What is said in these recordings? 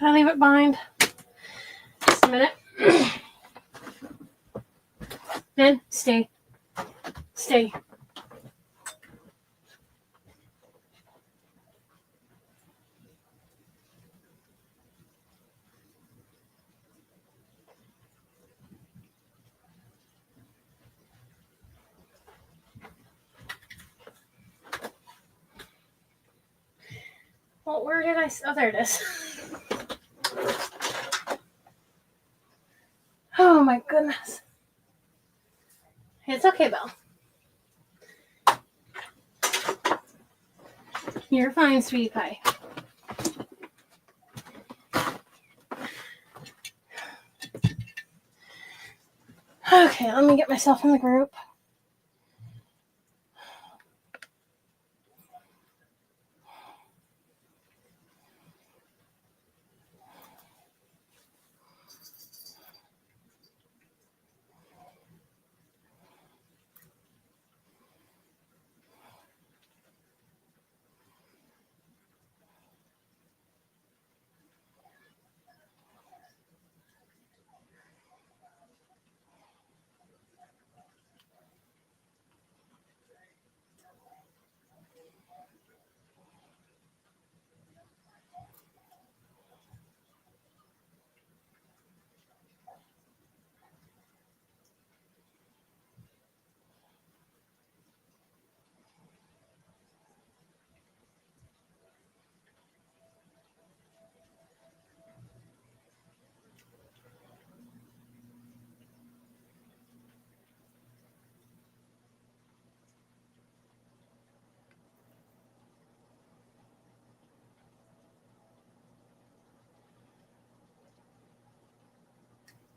Can I leave it behind? Just a minute. Ned, stay. Stay. Well, where did I... Oh, there it is. Oh, my goodness. It's okay, Belle. You're fine, sweetie pie. Okay, let me get myself in the group.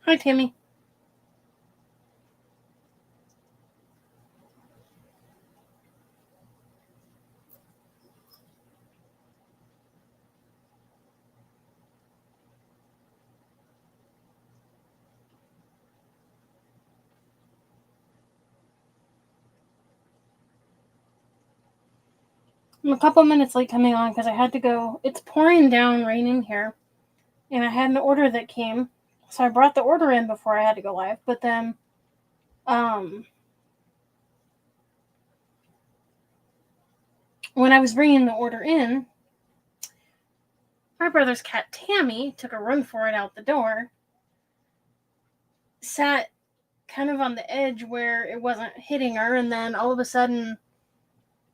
Hi, Tammy. I'm a couple minutes late coming on because I had to go. It's pouring down raining here. And I had an order that came. So I brought the order in before I had to go live. But then, when I was bringing the order in, my brother's cat, Tammy, took a run for it out the door. Sat kind of on the edge where it wasn't hitting her. And then all of a sudden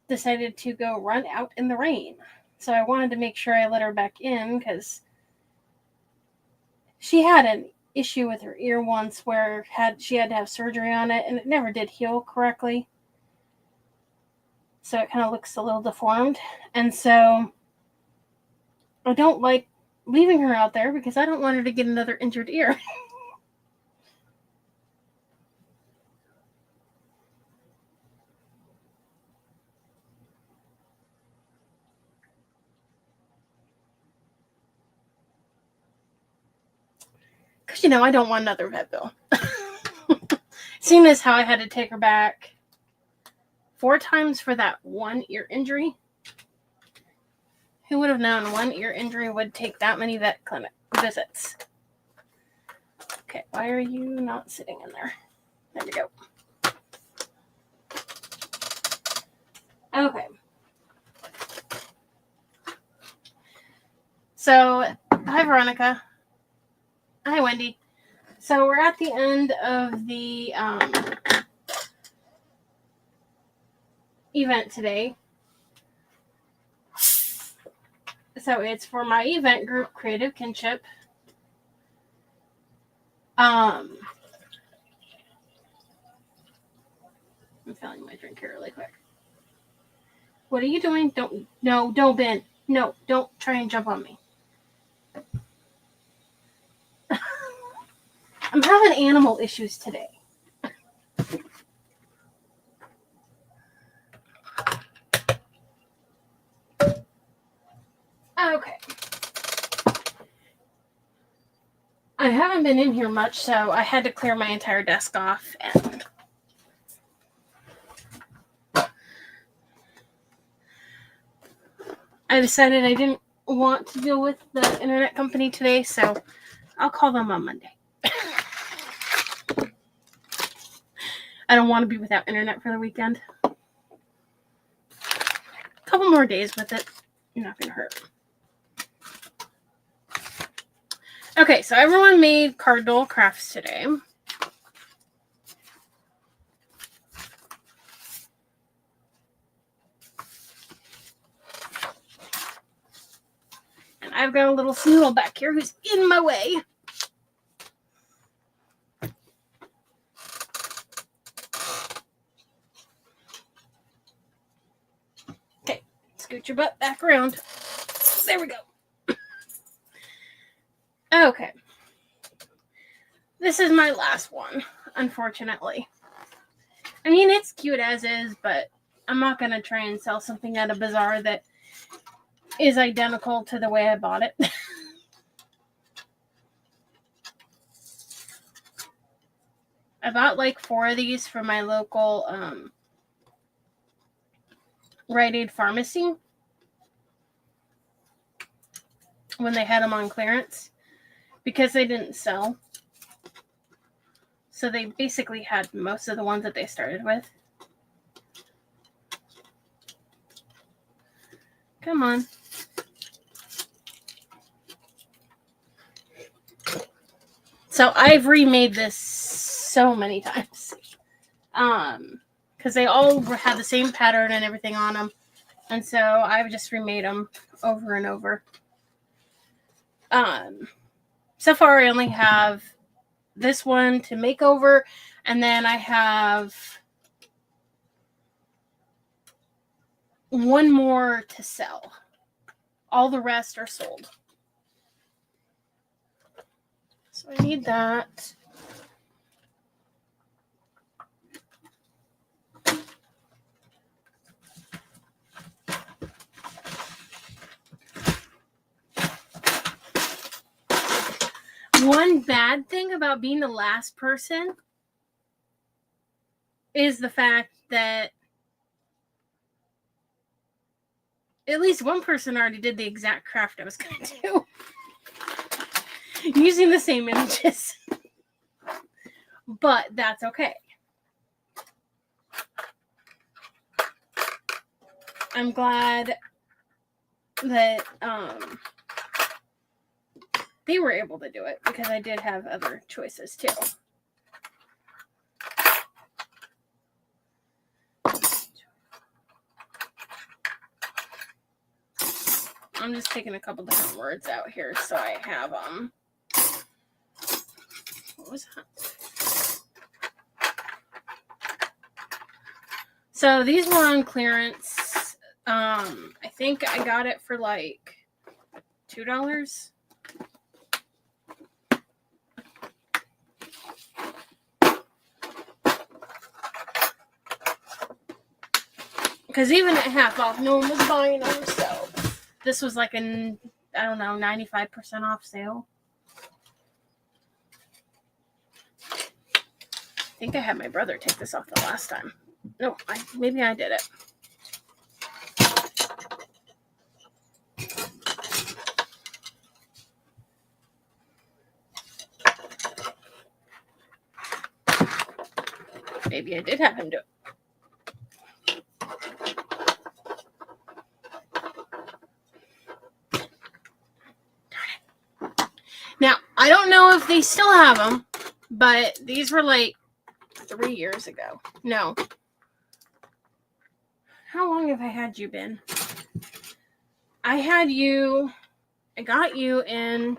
decided to go run out in the rain. So I wanted to make sure I let her back in because she had an issue with her ear once where she had to have surgery on it and it never did heal correctly. So it kind of looks a little deformed. And so I don't like leaving her out there because I don't want her to get another injured ear. Because, I don't want another vet bill. Seeing as how I had to take her back 4 times for that one ear injury. Who would have known one ear injury would take that many vet clinic visits? Okay, why are you not sitting in there? There we go. Okay. So, hi Veronica. Hi Wendy. So we're at the end of the event today. So it's for my event group, Creative Kinship. I'm filling my drink here really quick. What are you doing? Don't bend. No, don't try and jump on me. I'm having animal issues today. Okay. I haven't been in here much, so I had to clear my entire desk off and I decided I didn't want to deal with the internet company today, so I'll call them on Monday. I don't want to be without internet for the weekend. A couple more days with it. Not going to hurt. Okay, so everyone made Cardinal crafts today. And I've got a little snoodle back here who's in my way. Okay, scoot your butt back around. There we go. Okay. This is my last one, unfortunately. I mean, it's cute as is, but I'm not going to try and sell something at a bazaar that is identical to the way I bought it. I bought like 4 of these from my local Rite Aid pharmacy when they had them on clearance because they didn't sell. So they basically had most of the ones that they started with. Come on. So I've remade this so many times. Because they all had the same pattern and everything on them. And so I've just remade them over and over. So far I only have this one to make over, and then I have one more to sell. All the rest are sold. So I need that. One bad thing about being the last person is the fact that at least one person already did the exact craft I was going to do. Using the same images. But that's okay. I'm glad that they were able to do it because I did have other choices too. I'm just taking a couple different words out here so I have what was that? So these were on clearance. I think I got it for like $2. Because even at half off, no one was buying them, so this was like an, I don't know, 95% off sale. I think I had my brother take this off the last time. No, maybe I did it. Maybe I did have him do it. Now, I don't know if they still have them, but these were like 3 years ago. No. How long have I had you been? I got you in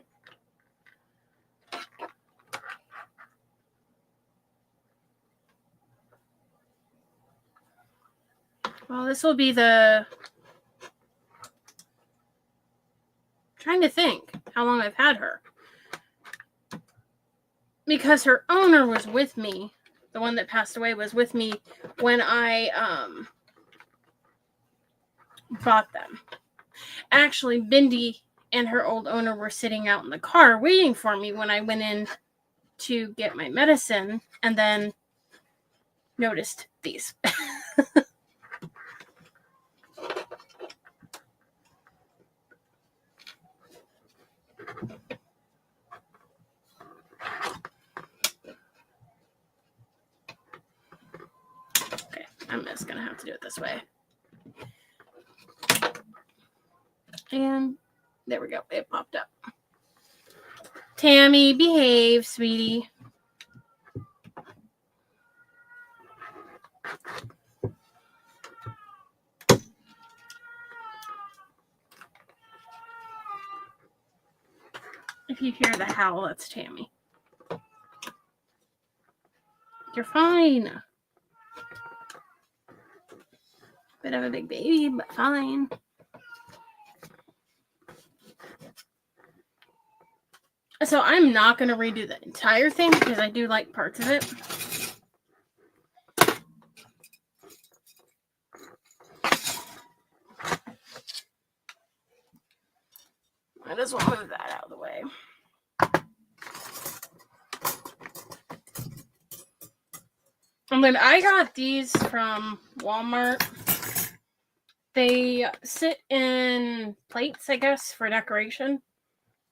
well, this will be the trying to think how long I've had her. Because her owner was with me. The one that passed away was with me when I bought them. Actually, Bindi and her old owner were sitting out in the car waiting for me when I went in to get my medicine and then noticed these. I'm just going to have to do it this way. And there we go. It popped up. Tammy, behave, sweetie. If you hear the howl, that's Tammy. You're fine. Bit of a big baby, but fine. So I'm not going to redo the entire thing because I do like parts of it. I just want to move that out of the way. And then I got these from Walmart. They sit in plates, I guess, for decoration.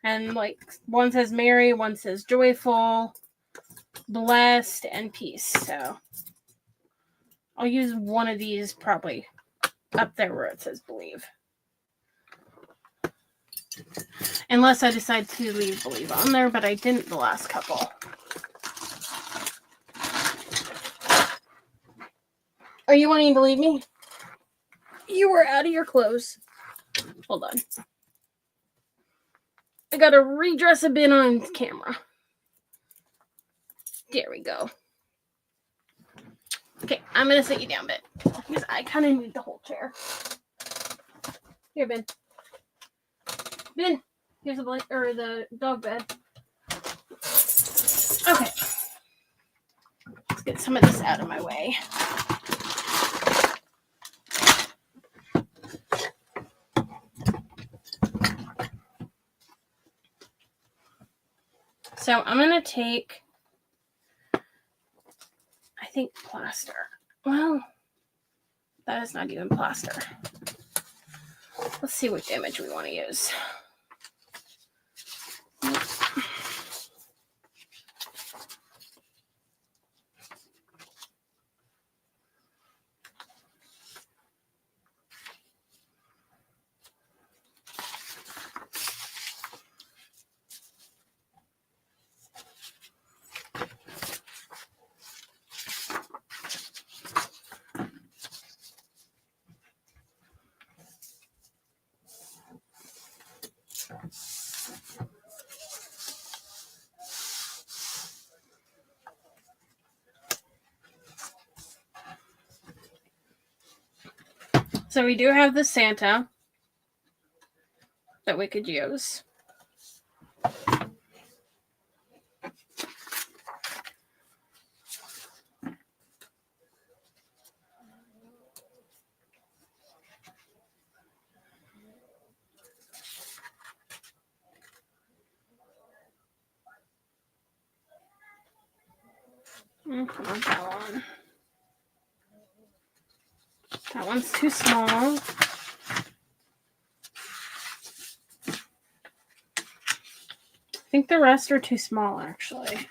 And like one says Mary, one says joyful, blessed, and peace. So I'll use one of these probably up there where it says believe. Unless I decide to leave believe on there, but I didn't the last couple. Are you wanting to leave me? You were out of your clothes. Hold on. I gotta redress a bit on camera. There we go. Okay, I'm gonna sit you down a bit because I kind of need the whole chair. Here, Ben. Ben, here's the the dog bed. Okay, let's get some of this out of my way. So I'm gonna take, I think, plaster. Well, that is not even plaster. Let's see which image we want to use. So we do have the Santa that we could use. That one. That one's too small. I think the rest are too small, actually.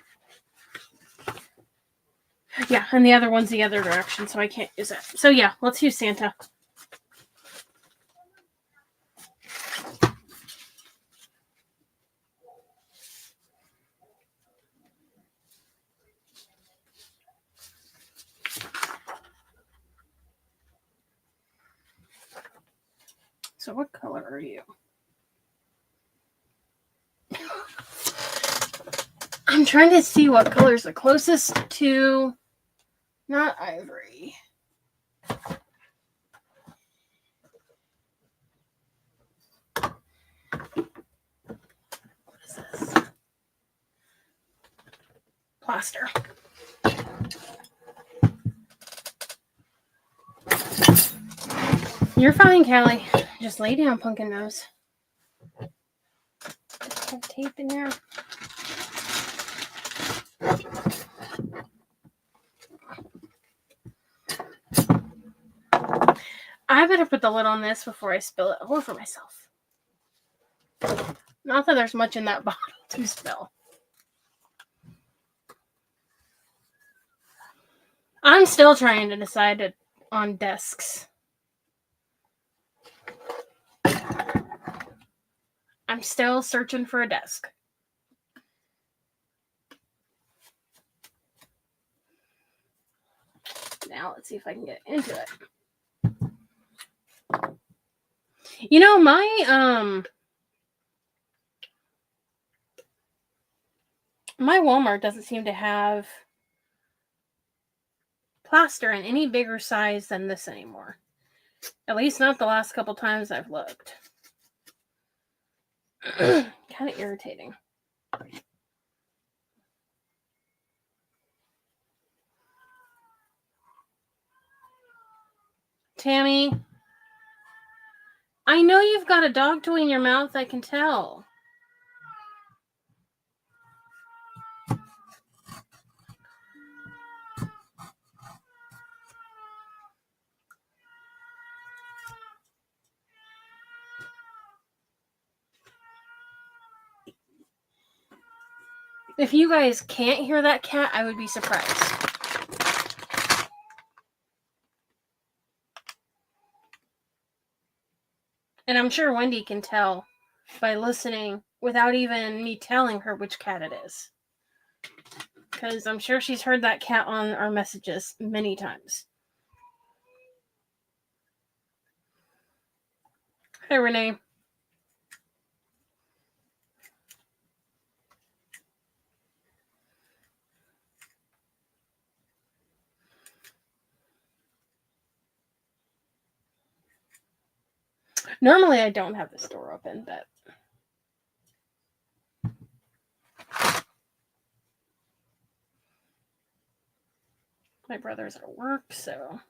Yeah, and the other one's the other direction, so I can't use it. So yeah, let's use Santa. So what color are you? I'm trying to see what color is the closest to, not ivory. What is this? Plaster. You're fine, Callie. Just lay down, pumpkin nose. Just have tape in there. I better put the lid on this before I spill it all over myself. Not that there's much in that bottle to spill. I'm still trying to decide on desks. I'm still searching for a desk. Now let's see if I can get into it. You know, my Walmart doesn't seem to have plaster in any bigger size than this anymore. At least not the last couple times I've looked. Kind of irritating. Tammy, I know you've got a dog toy in your mouth, I can tell. If you guys can't hear that cat, I would be surprised. And I'm sure Wendy can tell by listening without even me telling her which cat it is. Because I'm sure she's heard that cat on our messages many times. Hi, Renee. Normally, I don't have this door open, but my brother's at work, so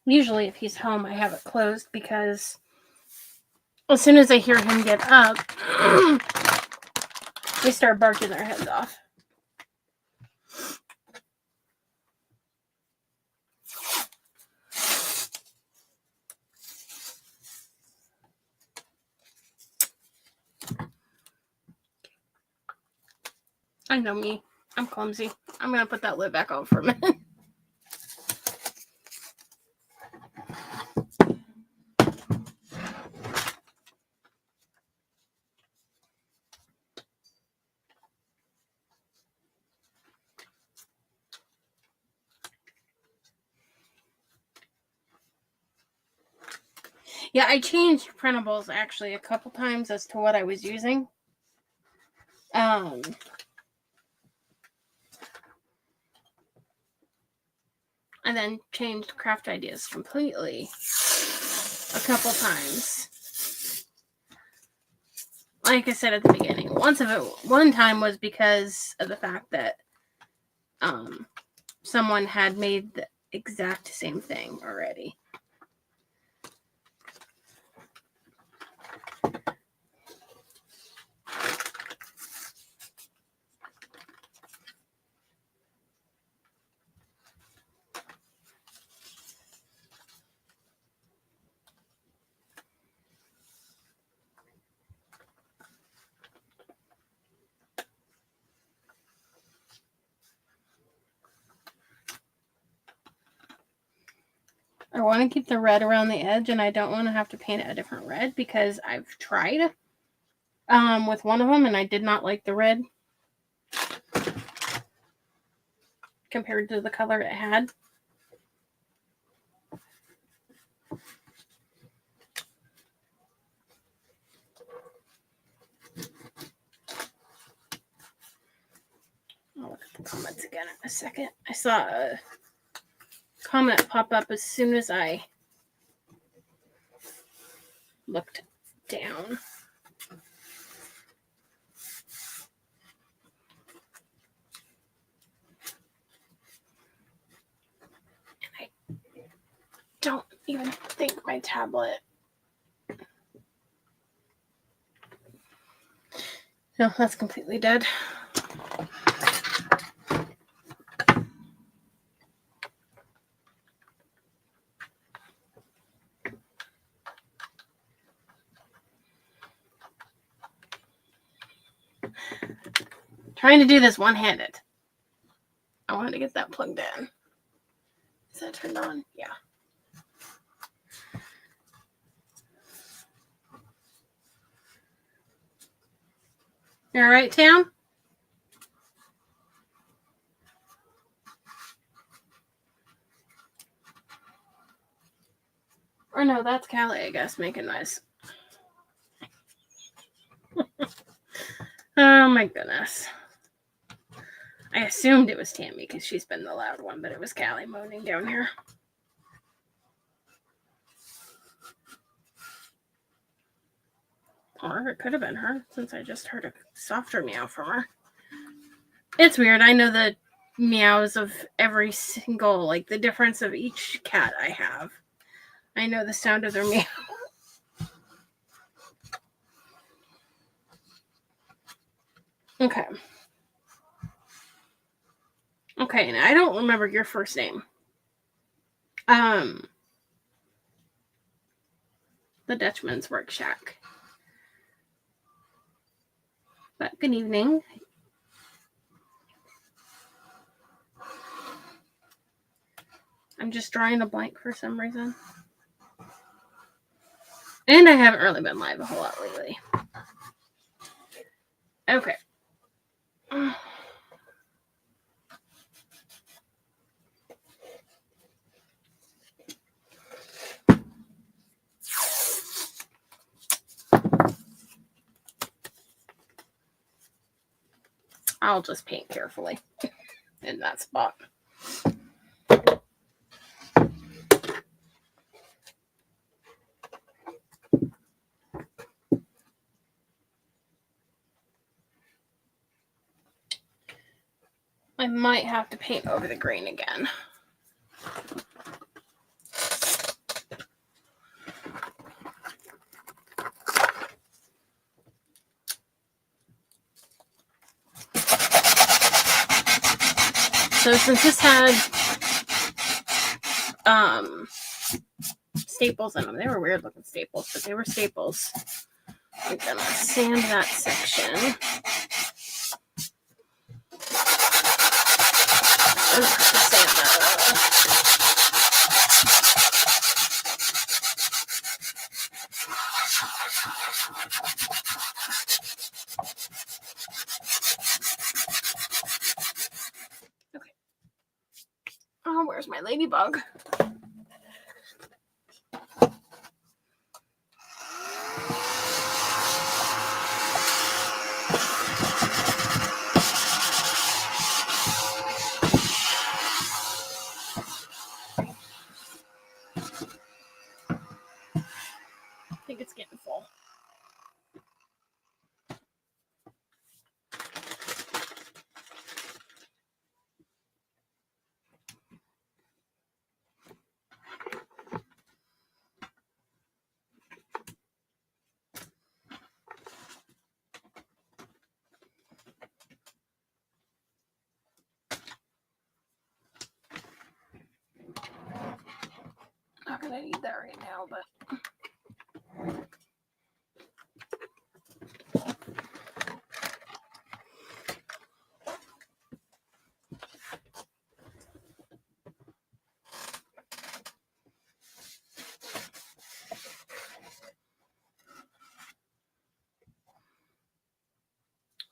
usually if he's home, I have it closed because as soon as I hear him get up, they start barking their heads off. I know me. I'm clumsy. I'm going to put that lid back on for a minute. Yeah, I changed printables actually a couple times as to what I was using. And then changed craft ideas completely a couple times. Like I said at the beginning, one time was because of the fact that someone had made the exact same thing already. I want to keep the red around the edge, and I don't want to have to paint it a different red because I've tried with one of them, and I did not like the red compared to the color it had. I'll look at the comments again in a second. I saw a comment pop up as soon as I looked down. And I don't even think my tablet. No, that's completely dead. Trying to do this one-handed. I wanted to get that plugged in. that turned on? Yeah. You all right, Tam? Or no, that's Callie, I guess, making noise. Oh my goodness. I assumed it was Tammy because she's been the loud one, but it was Callie moaning down here. Or it could have been her, since I just heard a softer meow from her. It's weird. I know the meows of every single, like the difference of each cat I have. I know the sound of their meow. Okay. Okay, and I don't remember your first name. The Dutchman's Work Shack. But good evening. I'm just drawing a blank for some reason. And I haven't really been live a whole lot lately. Okay. I'll just paint carefully in that spot. I might have to paint over the green again. So since this had staples in them, they were weird looking staples, but they were staples. I'm gonna sand that section. Sand that. Okay. Oh, where's my ladybug? I think it's getting full. Not gonna need that right now, but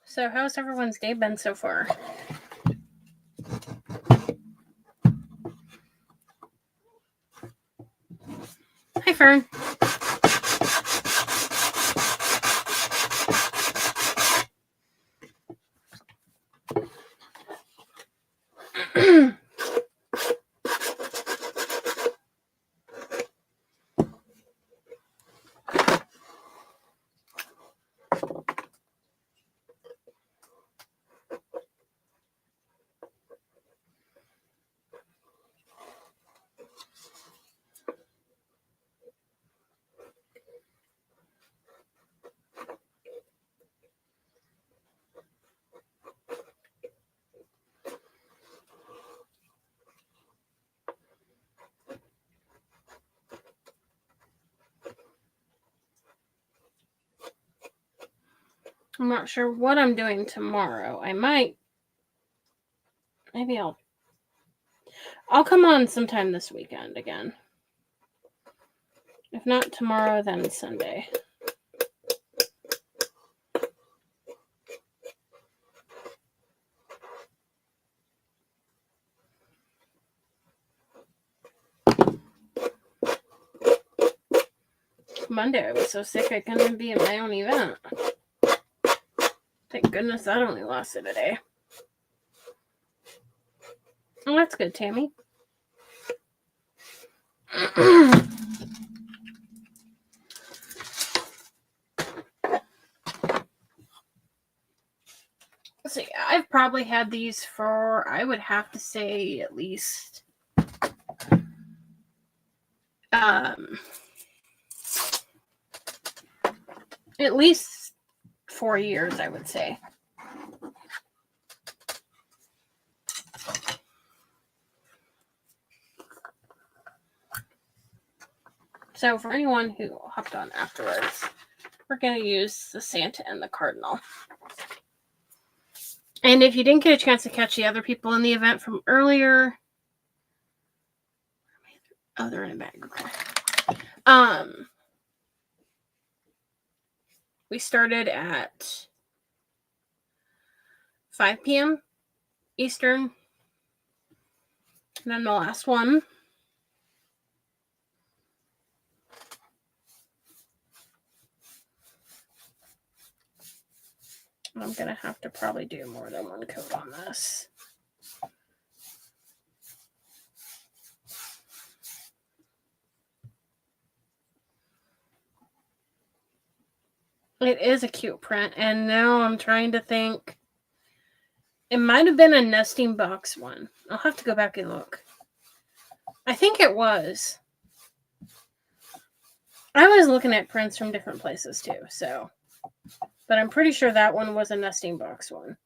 so how's everyone's day been so far? Hi, Fern. I'm not sure what I'm doing tomorrow. I might. Maybe I'll. I'll come on sometime this weekend again. If not tomorrow, then Sunday. Monday, I was so sick I couldn't be at my own event. Thank goodness that only lasted a day. Oh, that's good, Tammy. So yeah, I've probably had these for, I would have to say, at least at least 4 years, I would say. So for anyone who hopped on afterwards, we're going to use the Santa and the Cardinal. And if you didn't get a chance to catch the other people in the event from earlier, they're in a bag. Okay. We started at 5 p.m. Eastern. And then the last one I'm going to have to probably do more than one coat on this. It is a cute print, and now I'm trying to think. It might have been a nesting box one. I'll have to go back and look. I think it was. I was looking at prints from different places too, so. But I'm pretty sure that one was a nesting box one.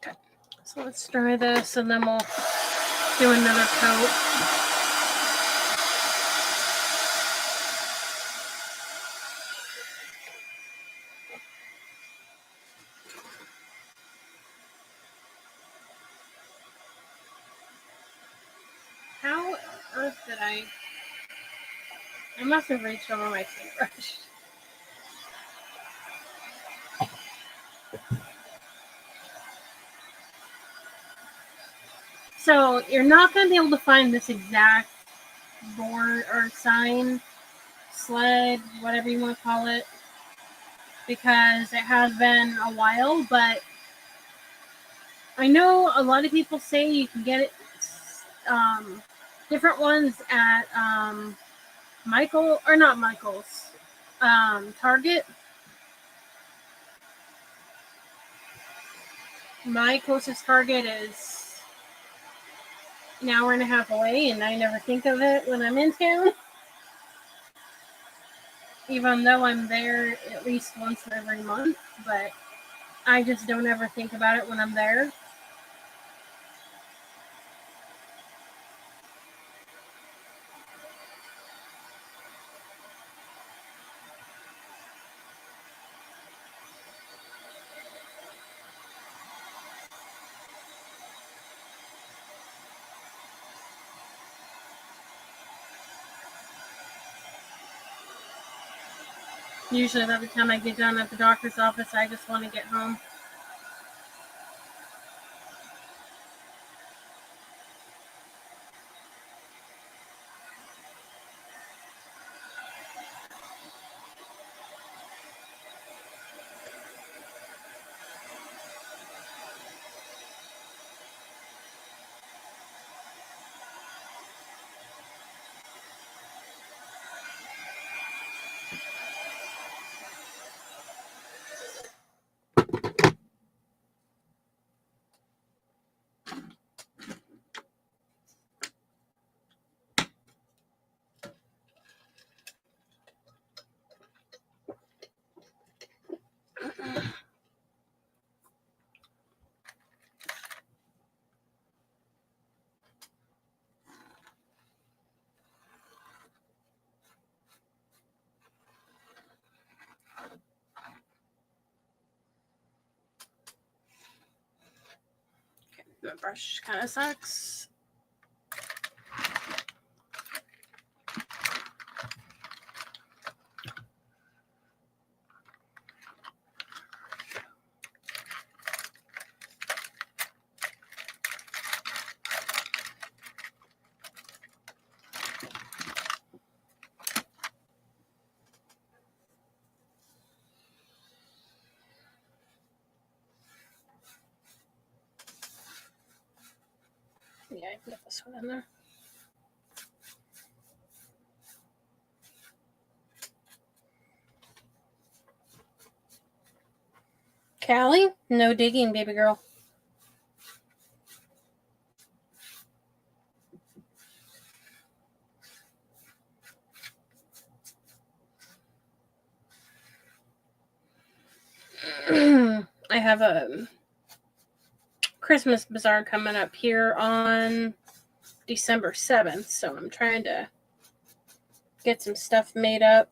Okay. So let's dry this and then we'll do another coat. How on earth did I must have reached over my paintbrush. So you're not going to be able to find this exact board or sign, sled, whatever you want to call it, because it has been a while, but I know a lot of people say you can get it different ones at Target. My closest Target is an hour and a half away, and I never think of it when I'm in town. Even though I'm there at least once every month, but I just don't ever think about it when I'm there. Usually by the time I get done at the doctor's office, I just want to get home. The brush kind of sucks. Yeah, I put this one in there. Callie, no digging, baby girl. I have a Christmas bazaar coming up here on December 7th, so I'm trying to get some stuff made up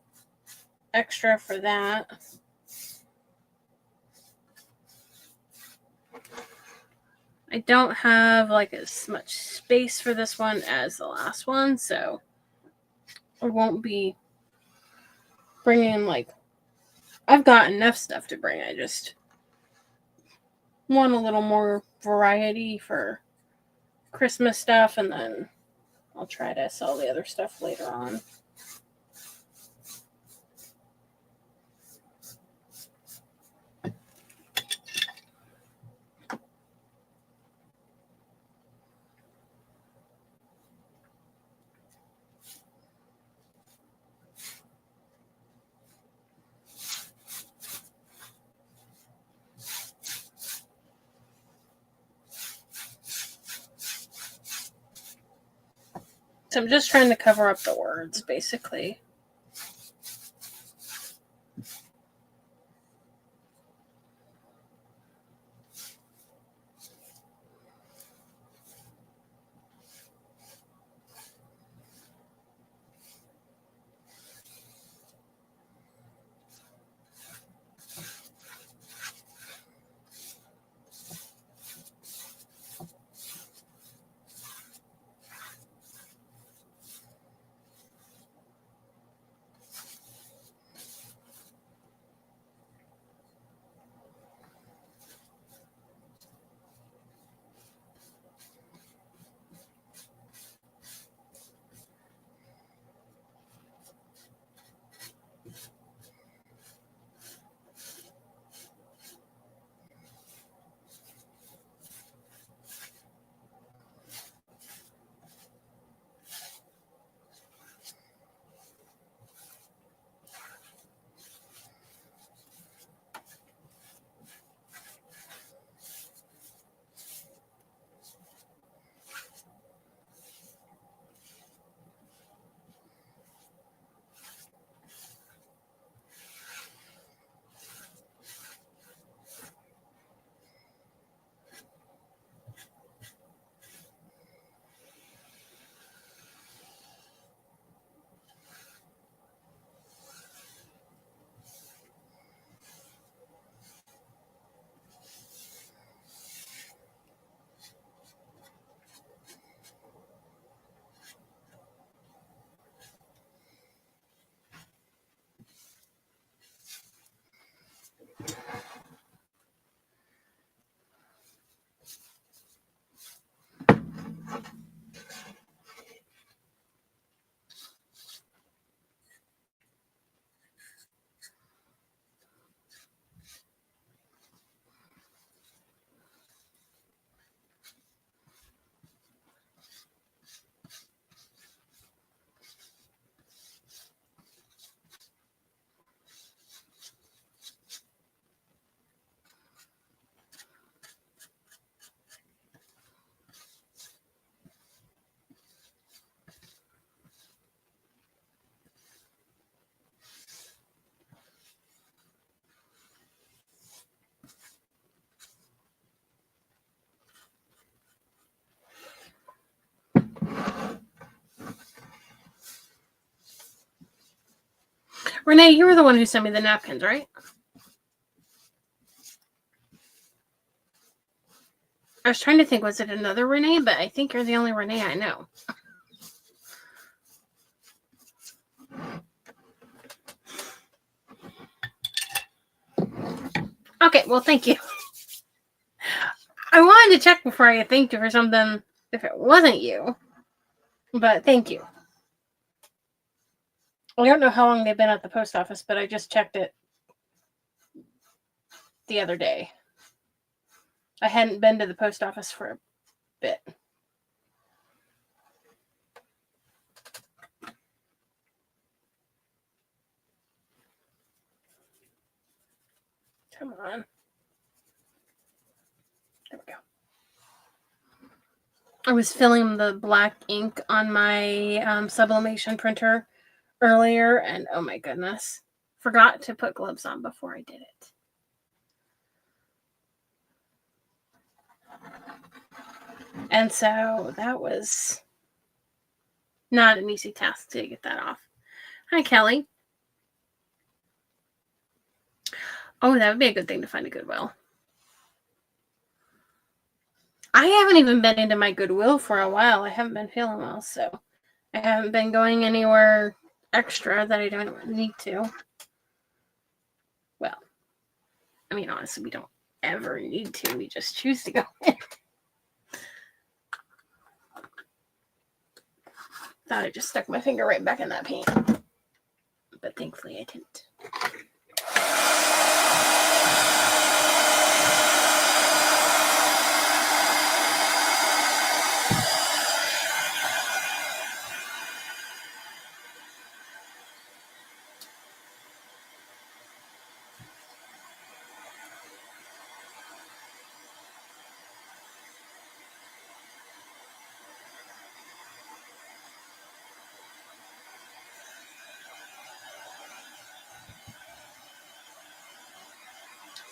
extra for that. I don't have like as much space for this one as the last one, so I won't be bringing I've got enough stuff to bring. I just want a little more variety for Christmas stuff, and then I'll try to sell the other stuff later on. So I'm just trying to cover up the words, basically. Renee, you were the one who sent me the napkins, right? I was trying to think, was it another Renee? But I think you're the only Renee I know. Okay, well, thank you. I wanted to check before I thanked you for something if it wasn't you. But thank you. I don't know how long they've been at the post office, but I just checked it the other day. I hadn't been to the post office for a bit. Come on. There we go. I was filling the black ink on my sublimation printer earlier, and oh my goodness, forgot to put gloves on before I did it. And so that was not an easy task to get that off. Hi, Kelly. Oh, that would be a good thing to find a Goodwill. I haven't even been into my Goodwill for a while. I haven't been feeling well, so I haven't been going anywhere extra that I don't need to. Well, I mean, honestly, we don't ever need to. We just choose to go in. Thought I just stuck my finger right back in that paint. But thankfully I didn't.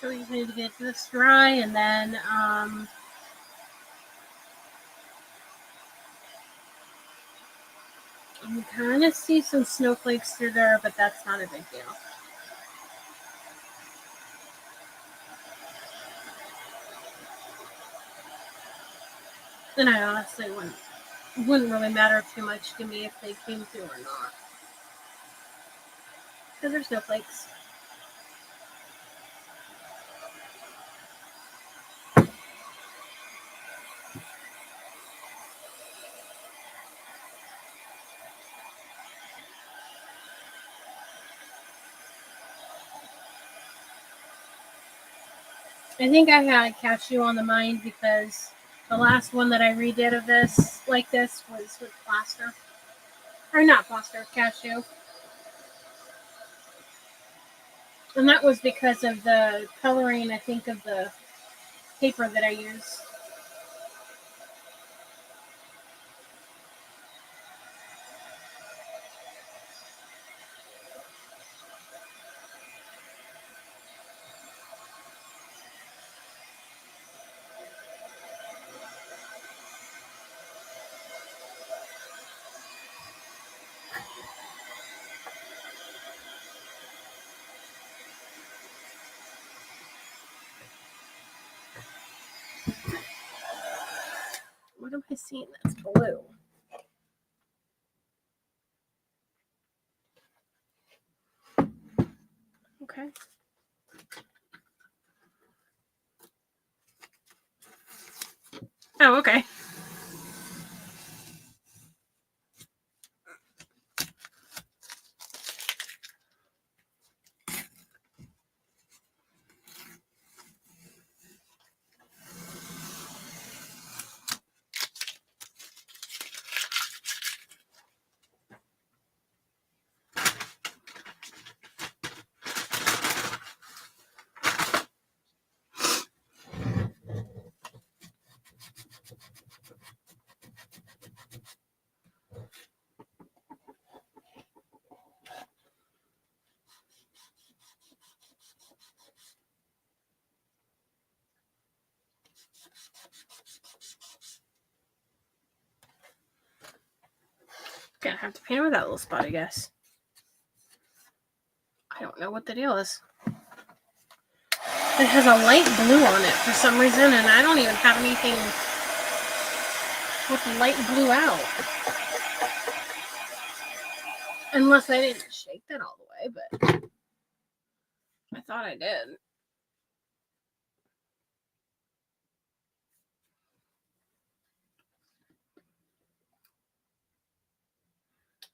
So we just need to get this dry, and then you can kind of see some snowflakes through there, but that's not a big deal. And I honestly wouldn't really matter too much to me if they came through or not, because they're snowflakes. I think I had cashew on the mind because the last one that I redid of this, like this, was with plaster. Or not plaster, cashew. And that was because of the coloring, I think, of the paper that I used. What am I seeing that's blue? Okay. Oh, okay. Gonna have to paint over that little spot, I guess. I don't know what the deal is. It has a light blue on it for some reason, and I don't even have anything with the light blue out. Unless I didn't shake that all the way, but I thought I did.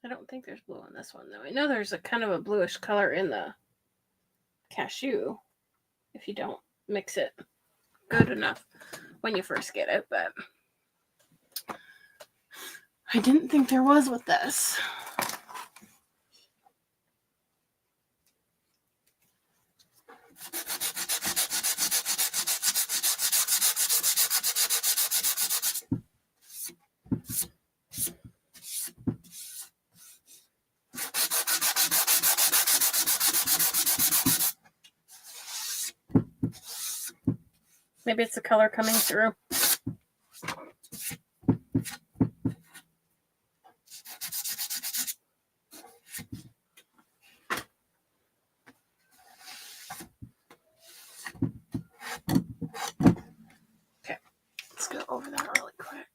I don't think there's blue on this one, though. I know there's a kind of a bluish color in the cashew if you don't mix it good enough when you first get it, but I didn't think there was with this. Maybe it's the color coming through. Okay, let's go over that really quick.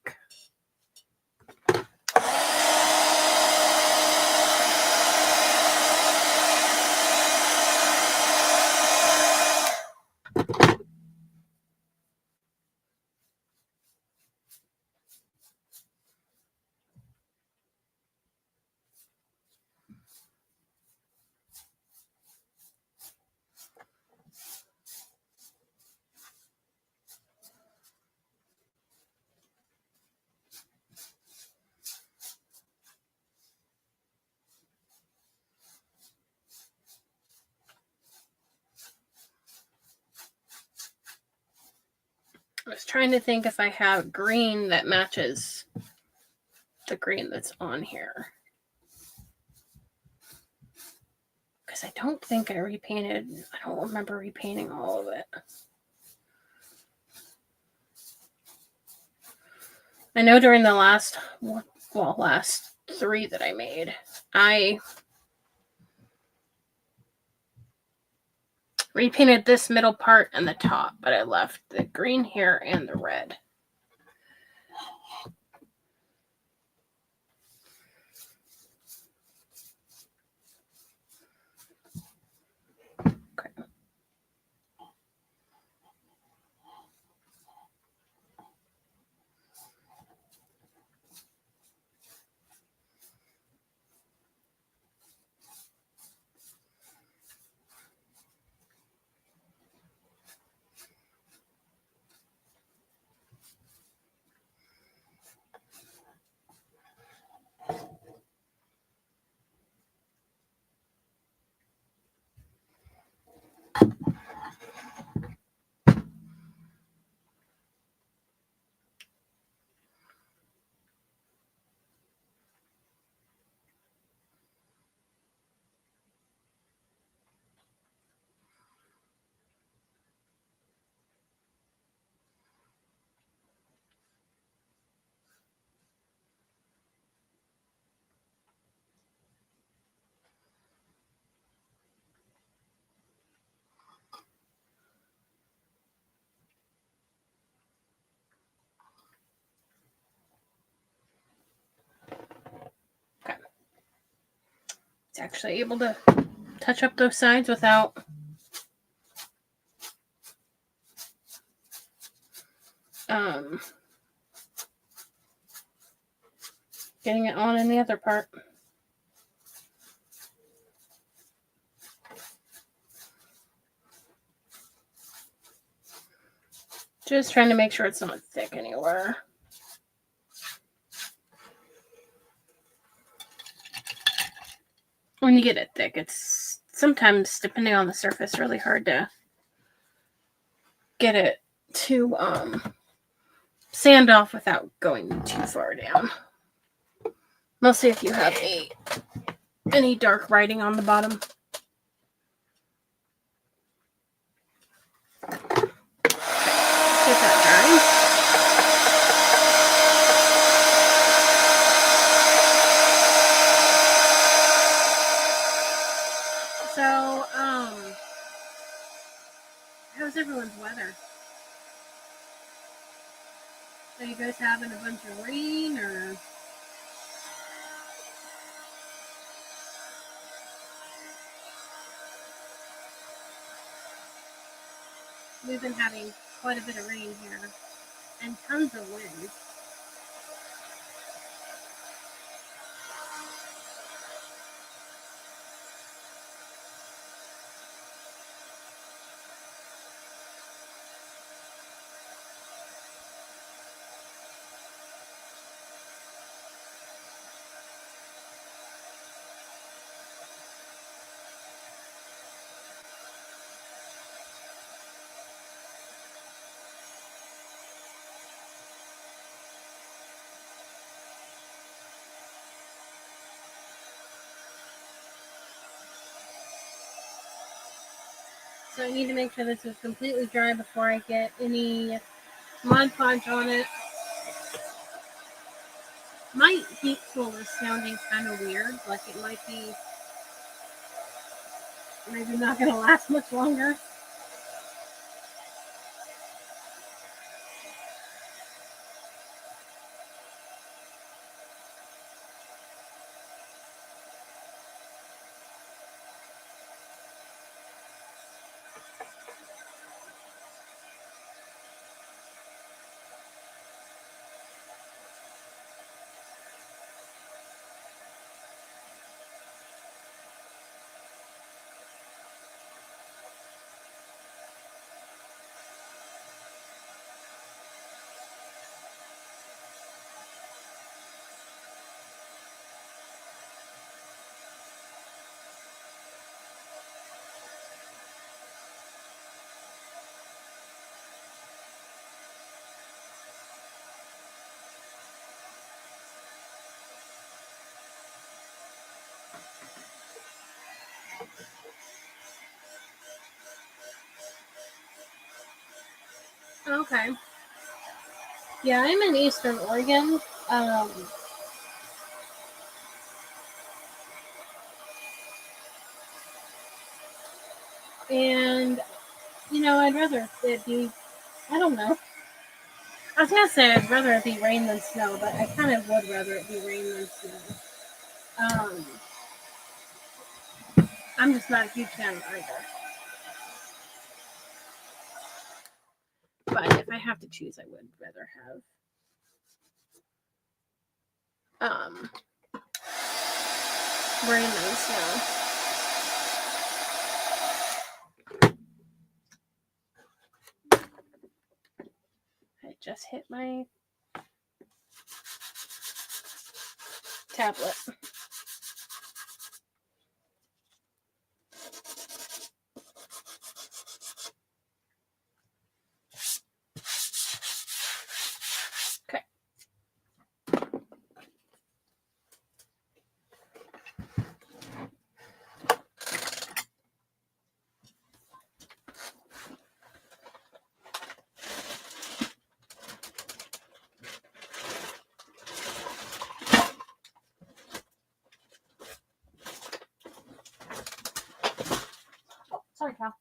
I was trying to think if I have green that matches the green that's on here. Because I don't think I repainted, I don't remember repainting all of it. I know during the last 3 that I made, I repainted this middle part and the top, but I left the green here and the red. Okay. Okay. It's actually able to touch up those sides without getting it on in the other part. Just trying to make sure it's not thick anywhere. When you get it thick, it's sometimes, depending on the surface, really hard to get it to sand off without going too far down. Mostly if you have any dark writing on the bottom. Okay. Get that drying. So How's everyone's weather? Are you guys having a bunch of rain or? We've been having quite a bit of rain here and tons of wind. So I need to make sure this is completely dry before I get any Mod Podge on it. My heat tool is sounding kind of weird, like it might be maybe not going to last much longer. Okay. Yeah, I'm in Eastern Oregon. And, I'd rather it be, I don't know. I was going to say I'd rather it be rain than snow, but I kind of would rather it be rain than snow. I'm just not a huge fan of either. But if I have to choose, I would rather have rain than snow. I just hit my tablet. Okay. Sorry, Cal.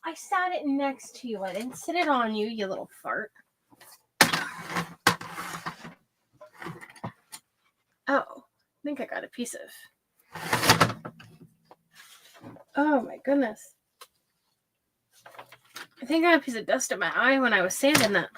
I sat it next to you. I didn't sit it on you, you little fart. Oh, I think I got a piece of... Oh, my goodness. I think I got a piece of dust in my eye when I was sanding that.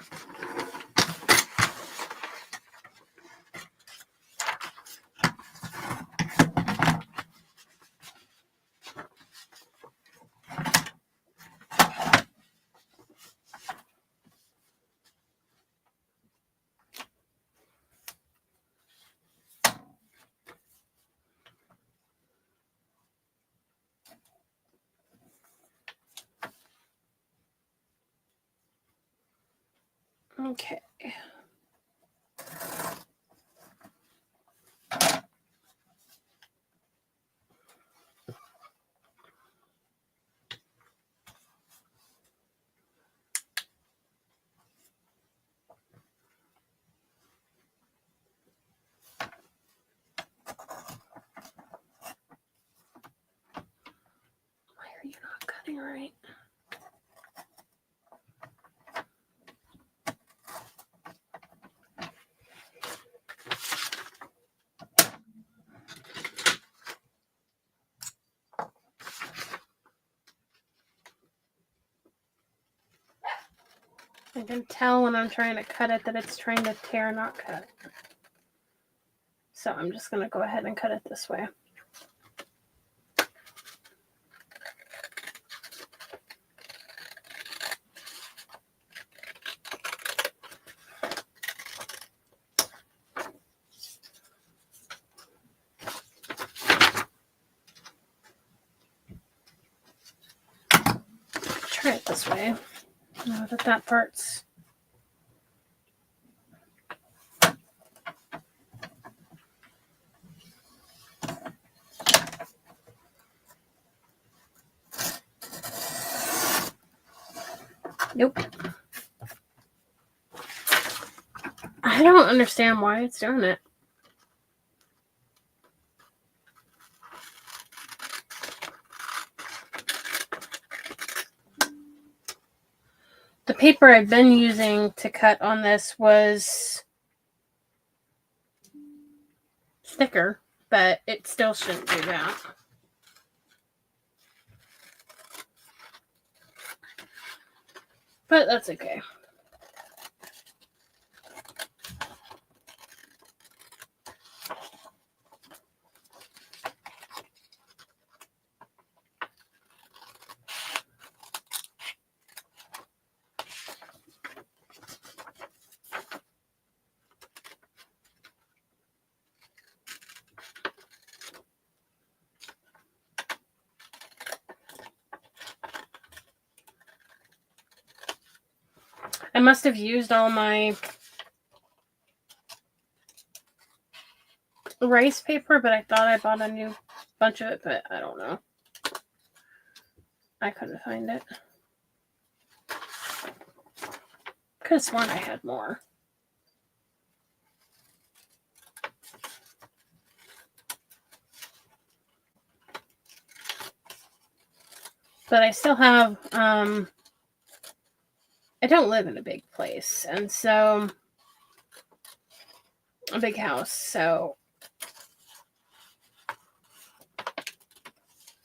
Okay. Why are you not cutting right? I can tell when I'm trying to cut it that it's trying to tear, not cut. So I'm just going to go ahead and cut it this way. Try it this way. Now that part's nope. I don't understand why it's doing it. The paper I've been using to cut on this was thicker, but it still shouldn't do that. But that's okay. I must have used all my rice paper, but I thought I bought a new bunch of it, but I don't know. I couldn't find it. Could have sworn I had more. But I still have, I don't live in a big place, and so, a big house, so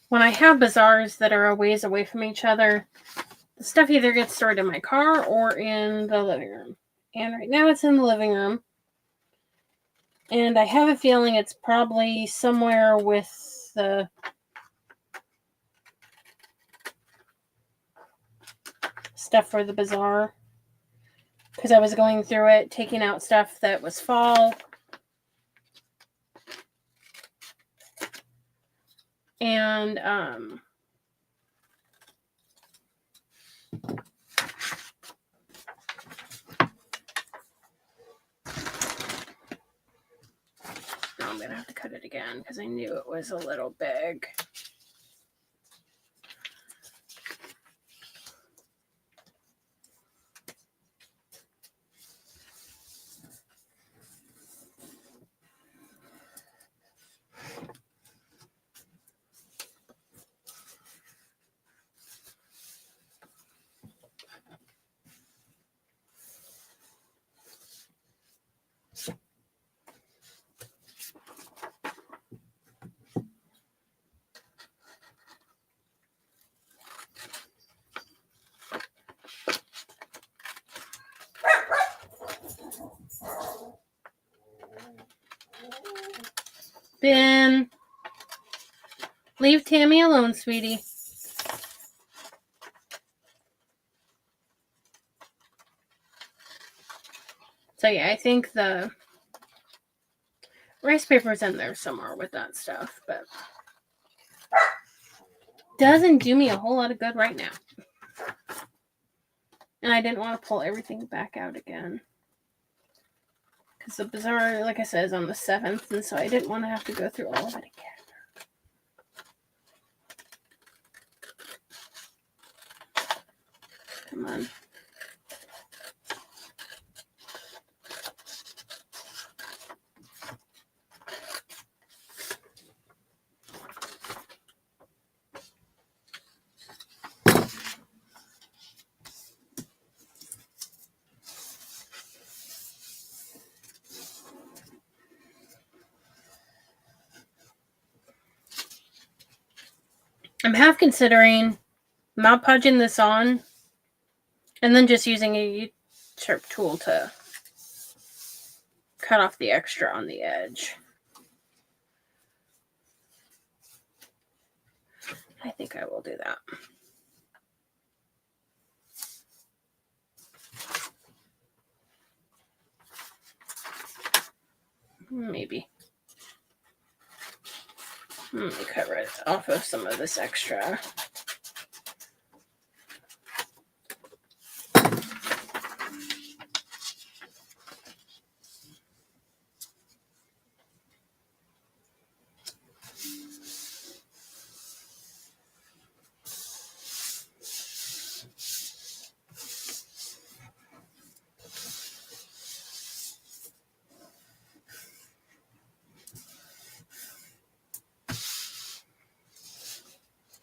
when I have bazaars that are a ways away from each other, the stuff either gets stored in my car or in the living room. And right now it's in the living room. And I have a feeling it's probably somewhere with the stuff for the bazaar. Because I was going through it, taking out stuff that was fall. And, now I'm going to have to cut it again because I knew it was a little big. Ben, leave Tammy alone, sweetie. So yeah, I think the rice paper's in there somewhere with that stuff, but doesn't do me a whole lot of good right now. And I didn't want to pull everything back out again. Because the bazaar, like I said, is on the 7th, and so I didn't want to have to go through all of it again. Come on. I'm half considering Mod Podging this on and then just using a sharp tool to cut off the extra on the edge. I think I will do that. Maybe. Let me cut right off of some of this extra.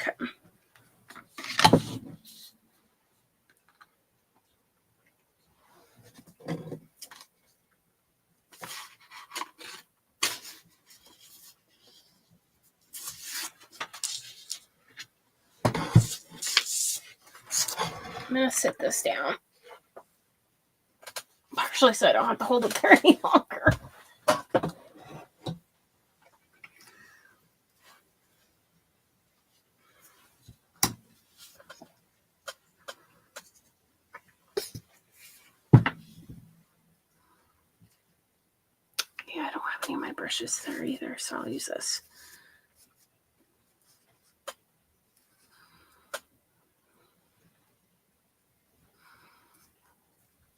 Okay. I'm going to sit this down. Partially so I don't have to hold it there any longer. Yeah, I don't have any of my brushes there either, so I'll use this.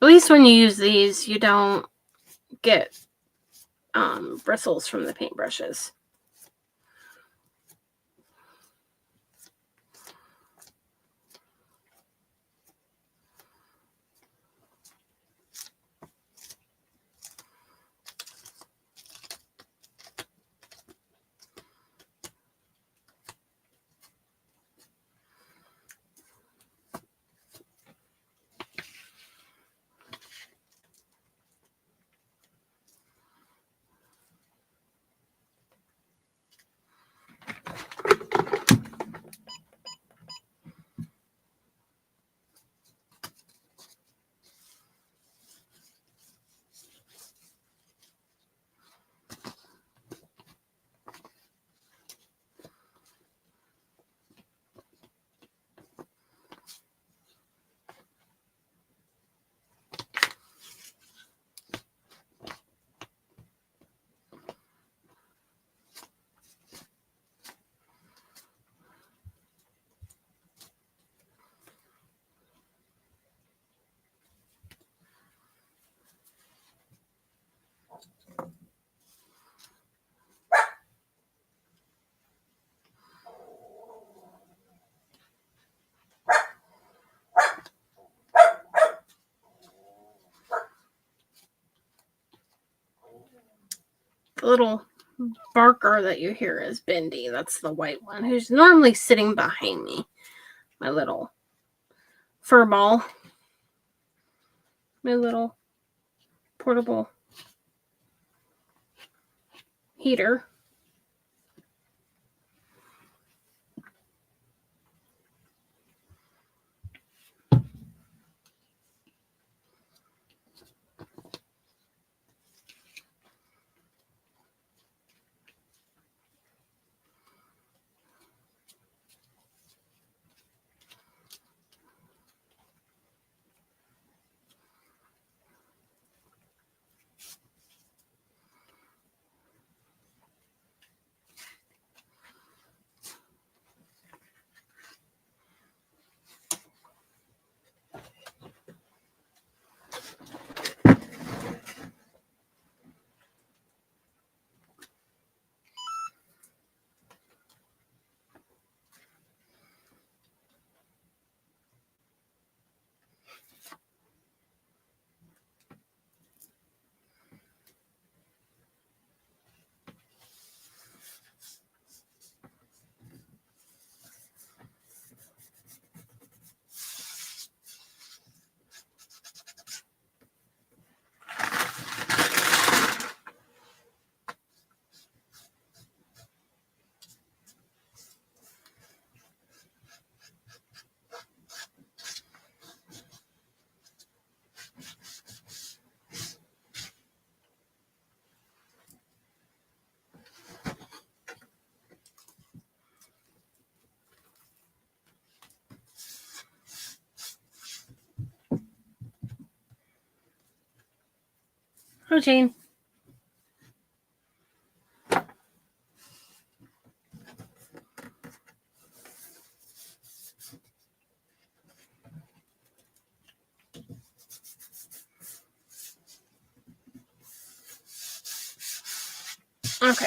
At least when you use these, you don't get bristles from the paintbrushes. The little barker that you hear is Bendy. That's the white one who's normally sitting behind me. My little fur ball. My little portable heater. Oh, Jane. Okay.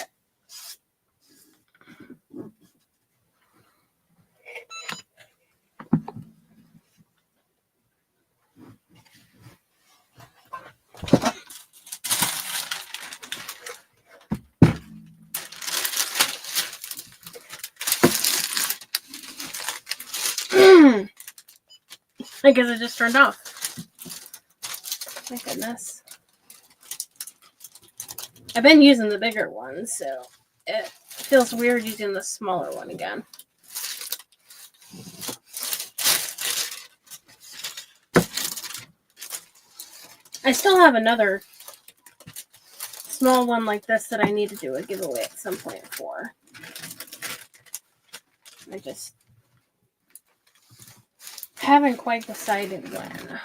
I guess it just turned off. My goodness. I've been using the bigger one, so it feels weird using the smaller one again. I still have another small one like this that I need to do a giveaway at some point for. I just haven't quite decided when.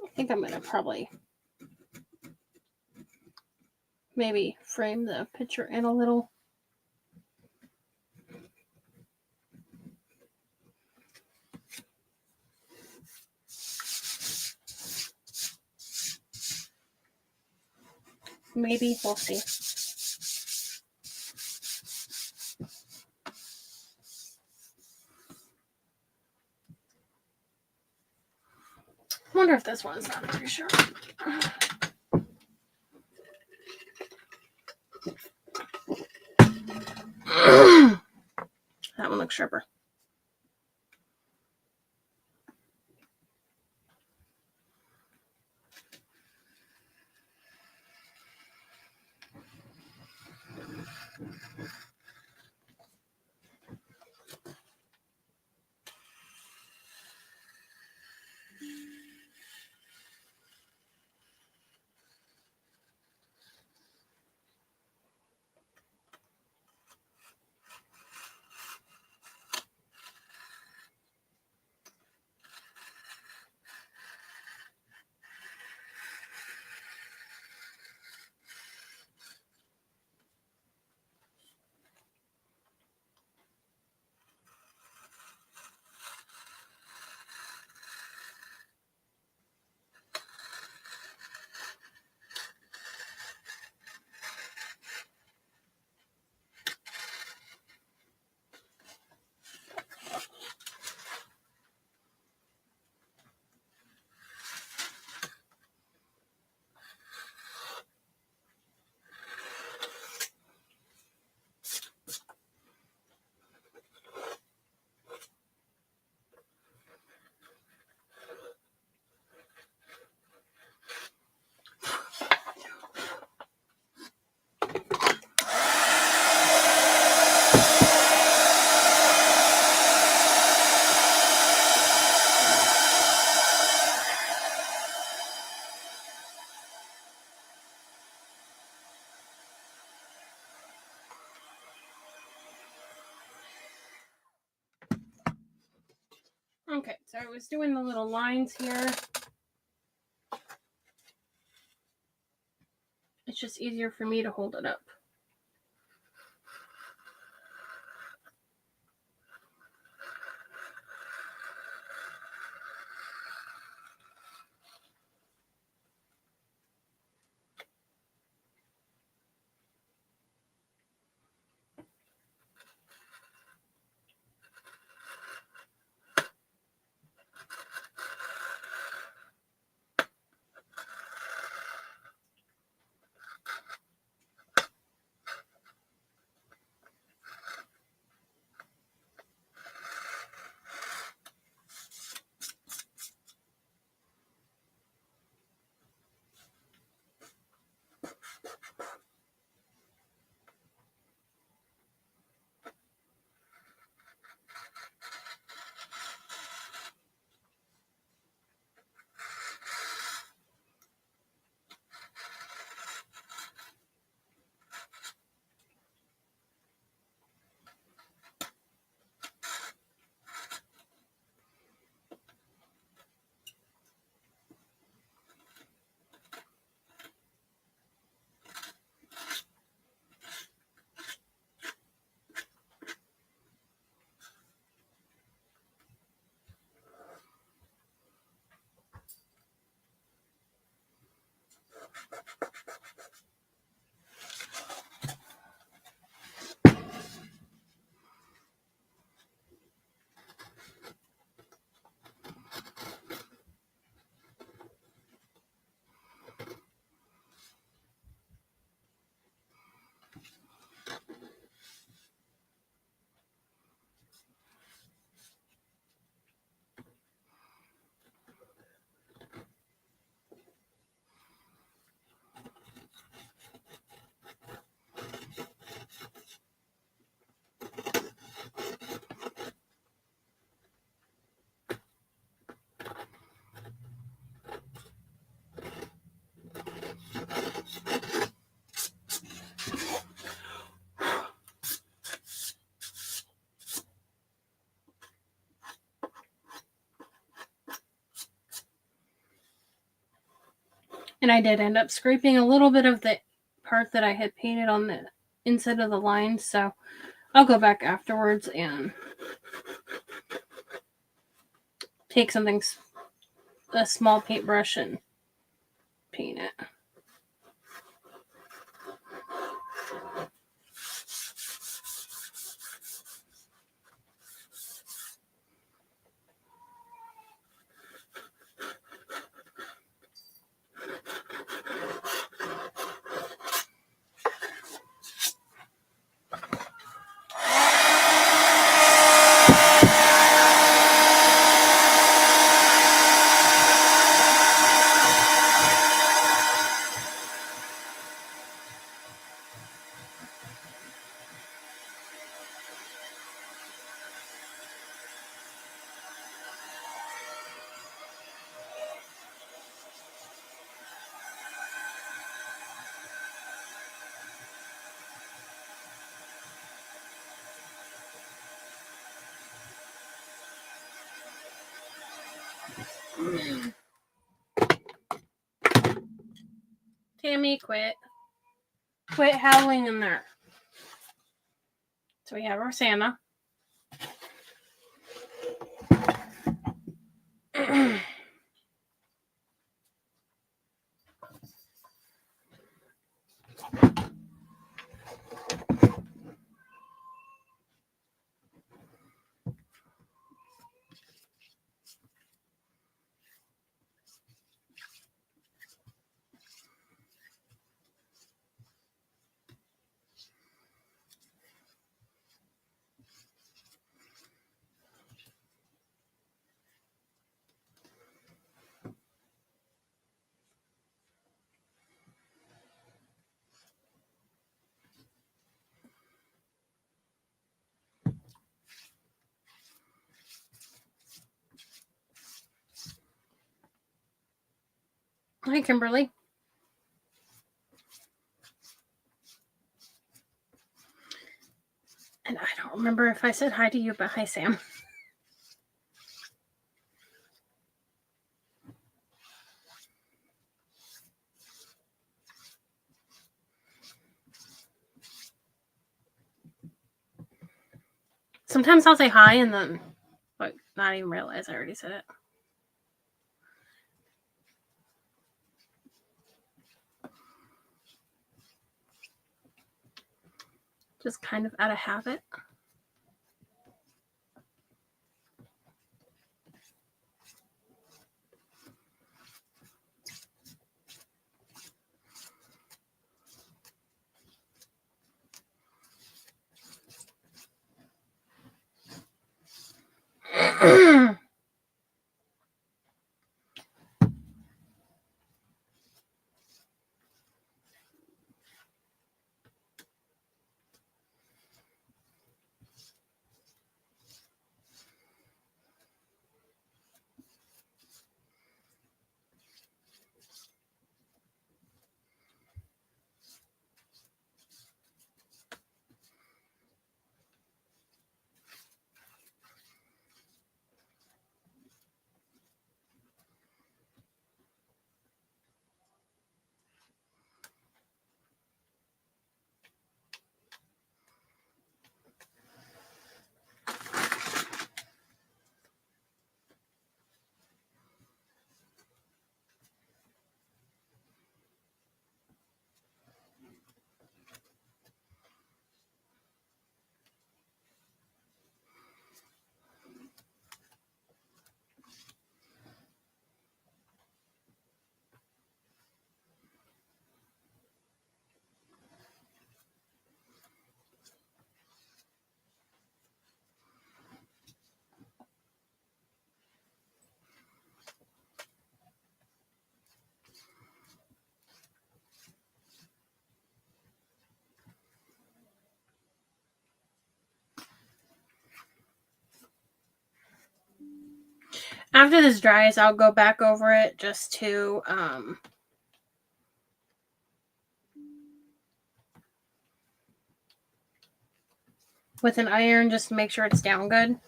I think I'm going to probably maybe frame the picture in a little. Maybe. We'll see. I wonder if this one's not very sharp. That one looks sharper. Okay, so I was doing the little lines here. It's just easier for me to hold it up. And I did end up scraping a little bit of the part that I had painted on the inside of the line, so I'll go back afterwards and take something, a small paintbrush, and paint it. Tammy, quit howling in there. So we have our Santa. Hi, Kimberly. And I don't remember if I said hi to you, but hi, Sam. Sometimes I'll say hi and then, like, not even realize I already said it. Just kind of out of habit. After this dries, I'll go back over it just to with an iron just to make sure it's down good.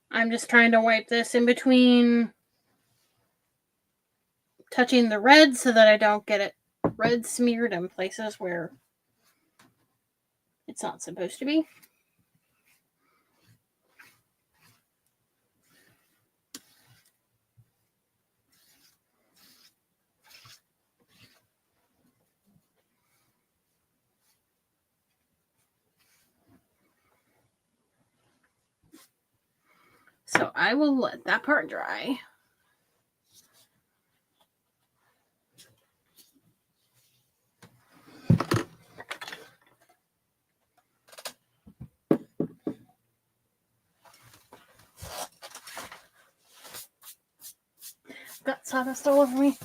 I'm just trying to wipe this in between touching the red so that I don't get it red smeared in places where it's not supposed to be. So I will let that part dry. Got sawdust all over me.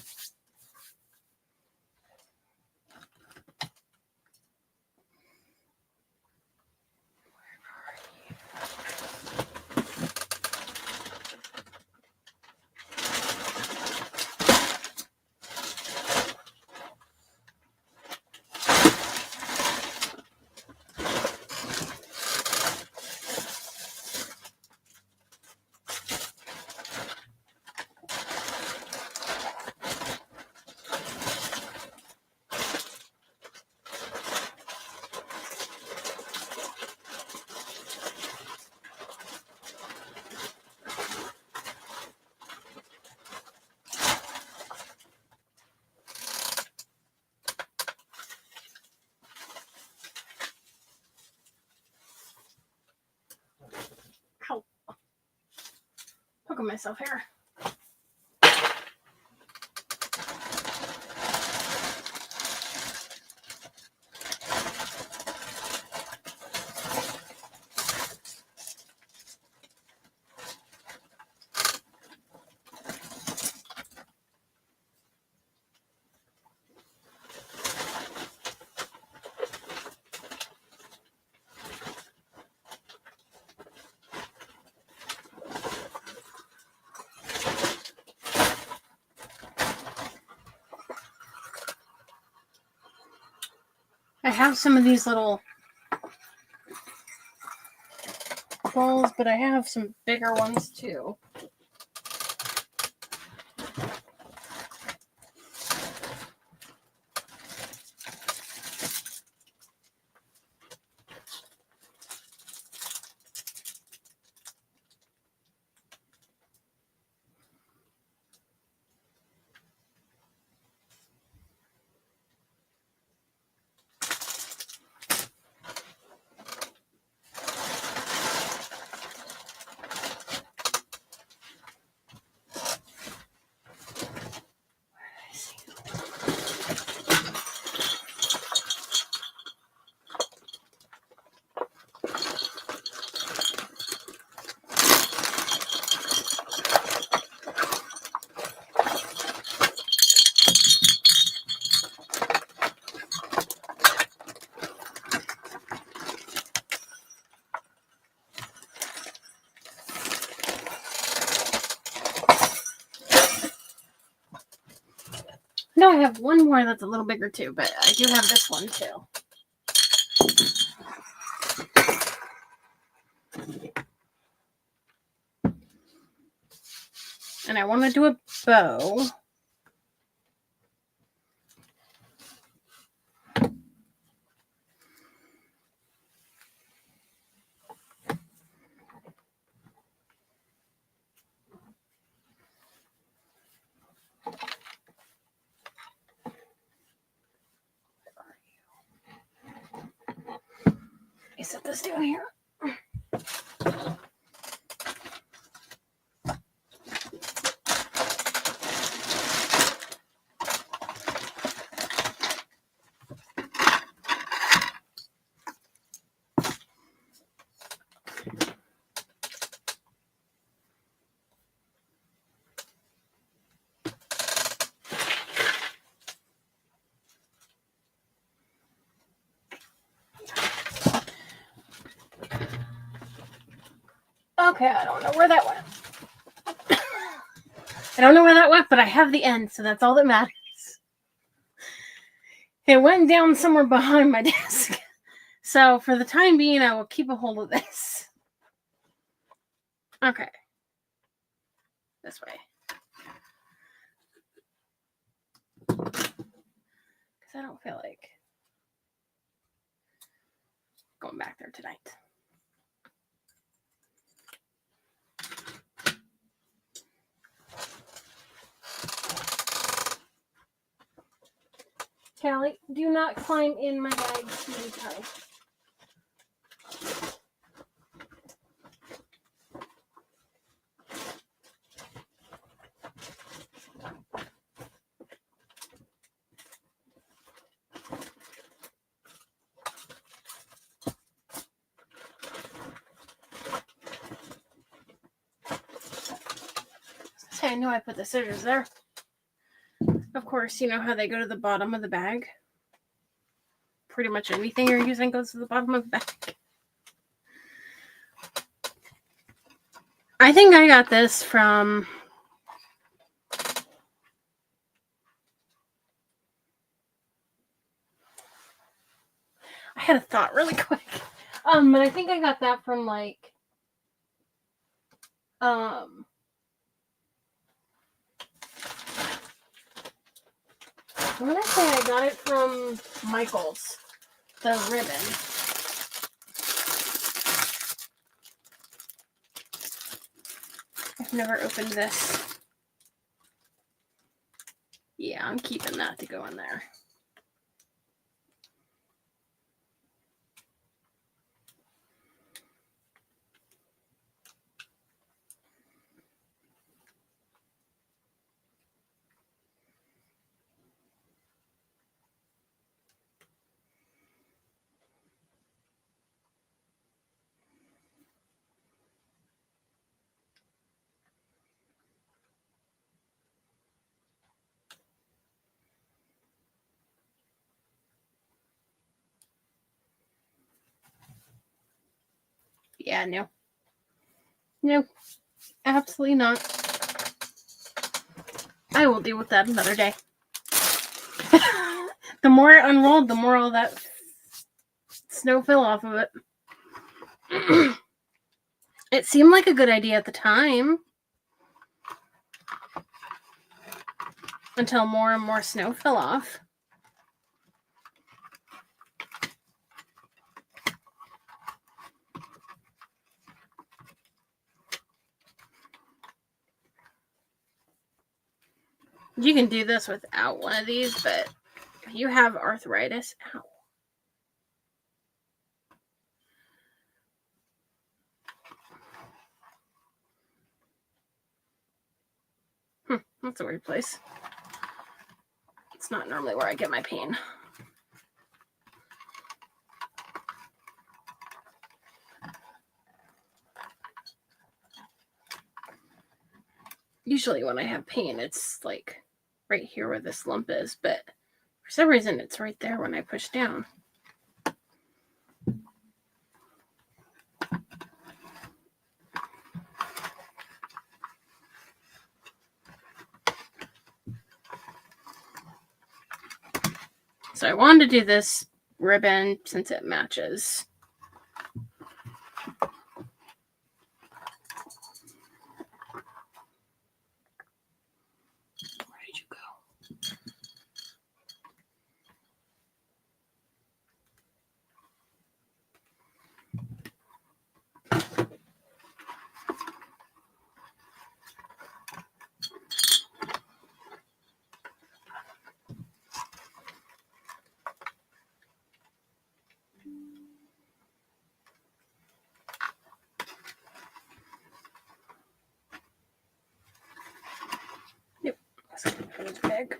Ow. Poking myself here. I have some of these little golf balls, but I have some bigger ones too. No, I have one more that's a little bigger too, but I do have this one too. And I want to do a bow. I set this down here. Okay, I don't know where that went. I don't know where that went, but I have the end, so that's all that matters. It went down somewhere behind my desk. So for the time being, I will keep a hold of this. Okay. This way. Because I don't feel like going back there tonight. Callie, do not climb in my bag, sweetie pie. I knew I put the scissors there. Of course, you know how they go to the bottom of the bag. Pretty much anything you're using goes to the bottom of the bag. I think I got this from... I had a thought really quick. But I think I got that from like... I want to say I got it from Michael's. The ribbon. I've never opened this. Yeah, I'm keeping that to go in there. Yeah, no. No, absolutely not. I will deal with that another day. The more it unrolled, the more all that snow fell off of it. It seemed like a good idea at the time. Until more and more snow fell off. You can do this without one of these, but if you have arthritis, ow. That's a weird place. It's not normally where I get my pain. Usually when I have pain, it's like right here where this lump is, but for some reason it's right there when I push down. So I wanted to do this ribbon since it matches. Where did you go? Yep, that's for this bag.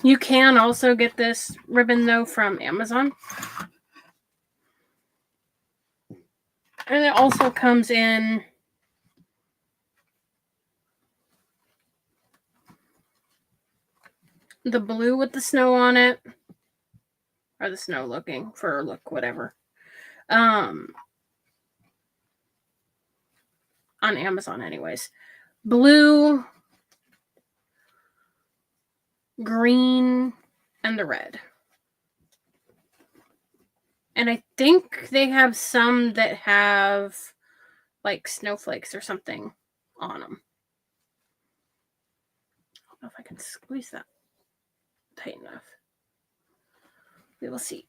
You can also get this ribbon, though, from Amazon. And it also comes in the blue with the snow on it. Or the snow looking, fur look, whatever. On Amazon, anyways. Blue, green, and the red. And I think they have some that have like snowflakes or something on them. I don't know if I can squeeze that tight enough. We will see.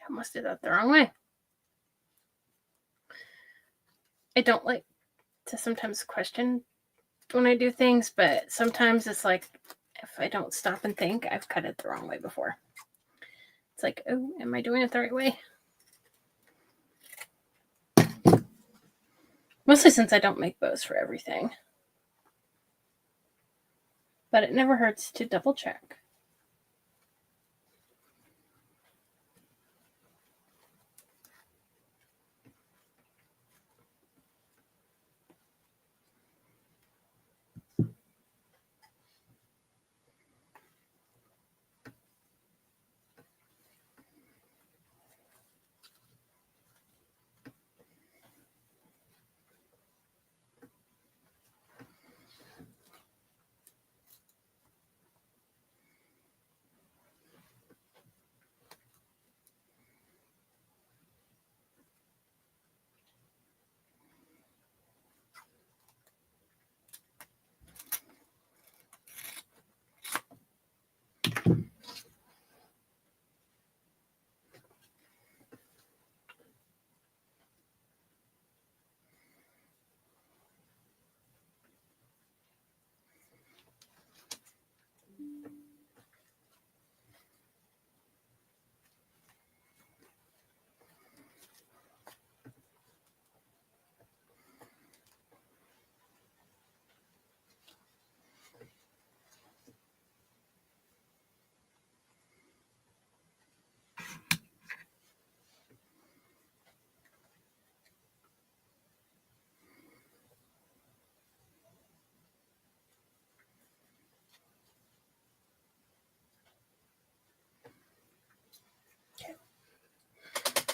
I almost did that the wrong way. I don't like to sometimes question when I do things, but sometimes it's like if I don't stop and think, I've cut it the wrong way before. It's like, oh, am I doing it the right way? Mostly since I don't make bows for everything. But it never hurts to double check.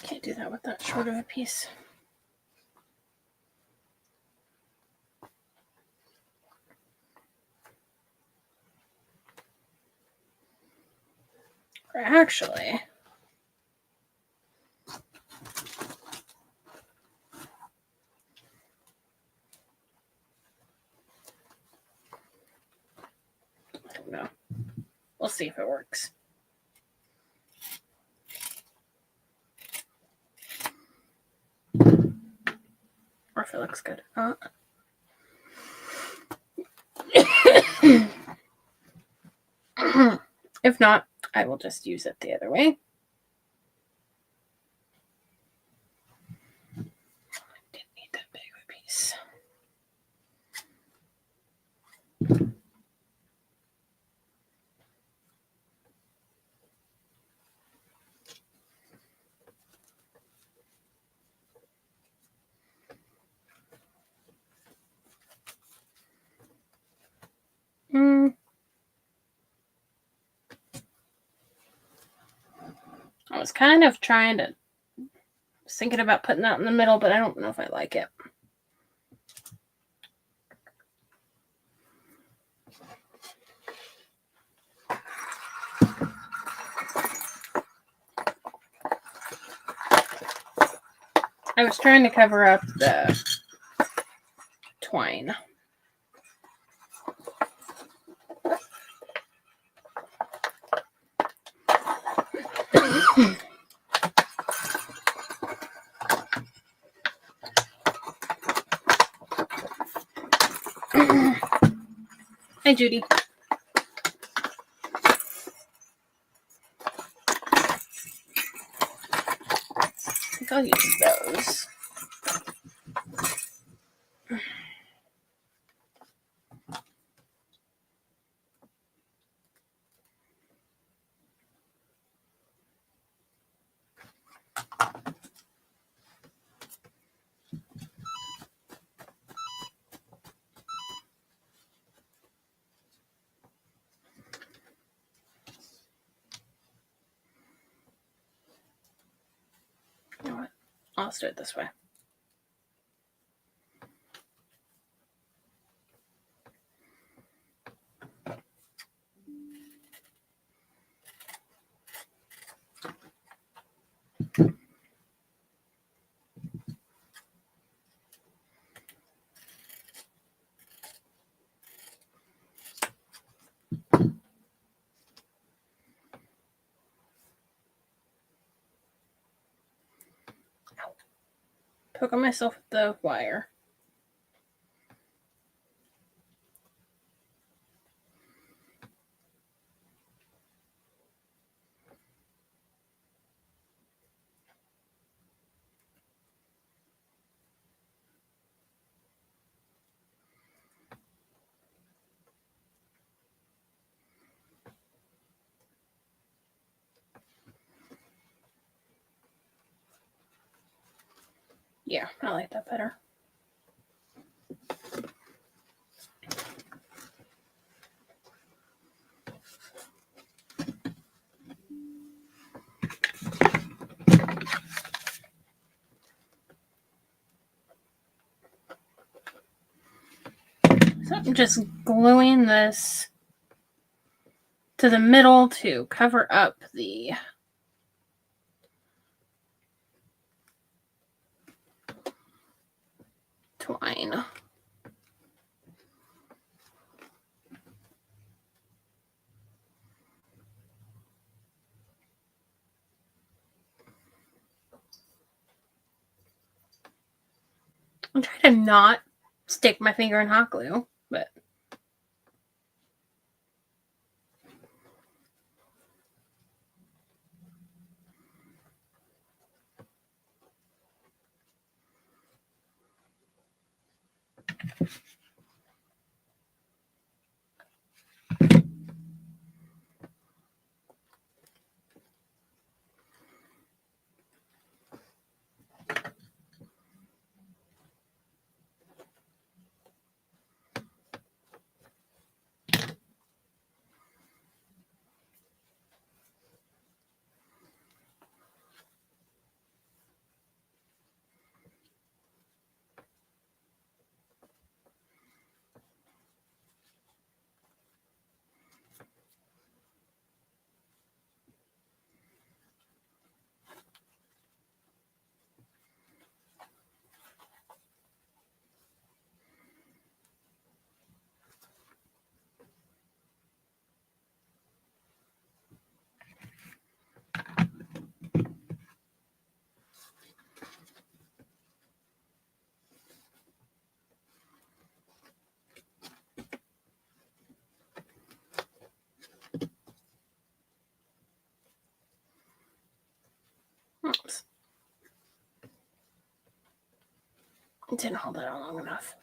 Can't do that with that short of a piece. Or actually, I don't know. We'll see if it works. Or if it looks good. If not, I will just use it the other way. I didn't need that big of a piece. I was kind of thinking about putting that in the middle, but I don't know if I like it. I was trying to cover up the twine. Hi, Judy. I think I'll use those. You know what? I'll do it this way. Poke on myself with the wire. Yeah, I like that better. So I'm just gluing this to the middle to cover up the twine. I'm trying to not stick my finger in hot glue, but oops. It didn't hold it on long enough.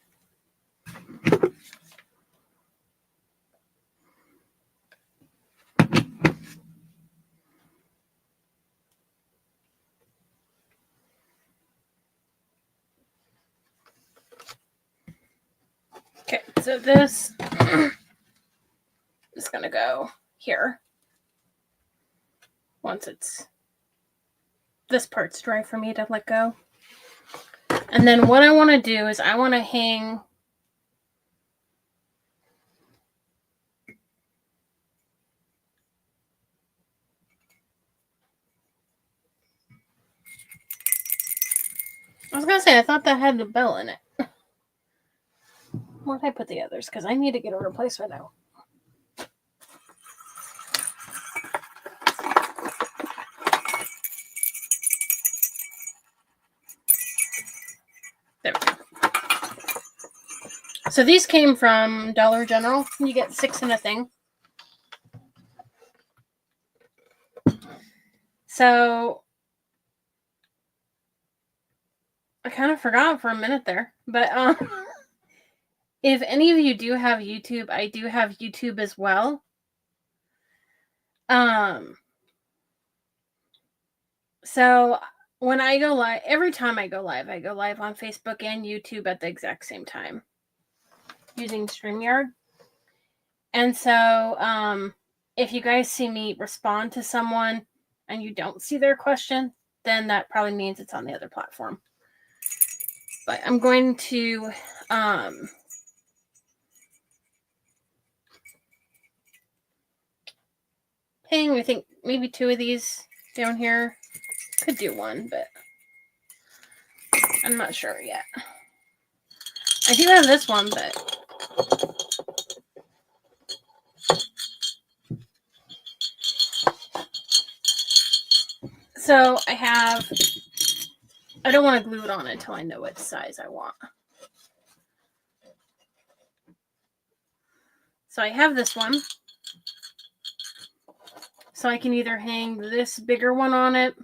Okay, so this is going to go here once this part's dry for me to let go. And then what I want to do is I want to hang I was going to say, I thought that had a bell in it. Where'd I put the others? Because I need to get a replacement out. There we go. So these came from Dollar General. You get 6 in a thing. So I kind of forgot for a minute there. But if any of you do have YouTube, I do have YouTube as well. So when I go live, every time I go live on Facebook and YouTube at the exact same time using StreamYard. And so if you guys see me respond to someone and you don't see their question, then that probably means it's on the other platform. But I'm going to hang, I think maybe 2 of these down here. Could do 1, but I'm not sure yet. I do have this one, but so I don't want to glue it on until I know what size I want. So I have this one. So I can either hang this bigger one on it,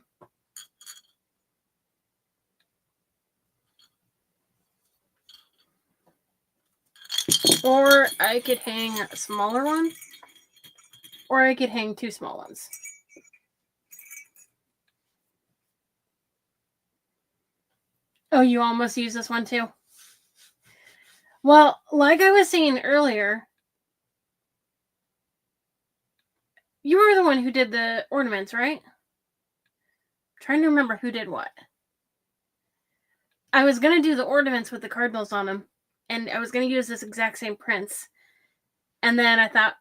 or I could hang a smaller one, or I could hang 2 small ones. Oh, you almost used this one too? Well, like I was saying earlier, you were the one who did the ornaments, right? I'm trying to remember who did what. I was going to do the ornaments with the cardinals on them, and I was going to use this exact same prince. And then I thought,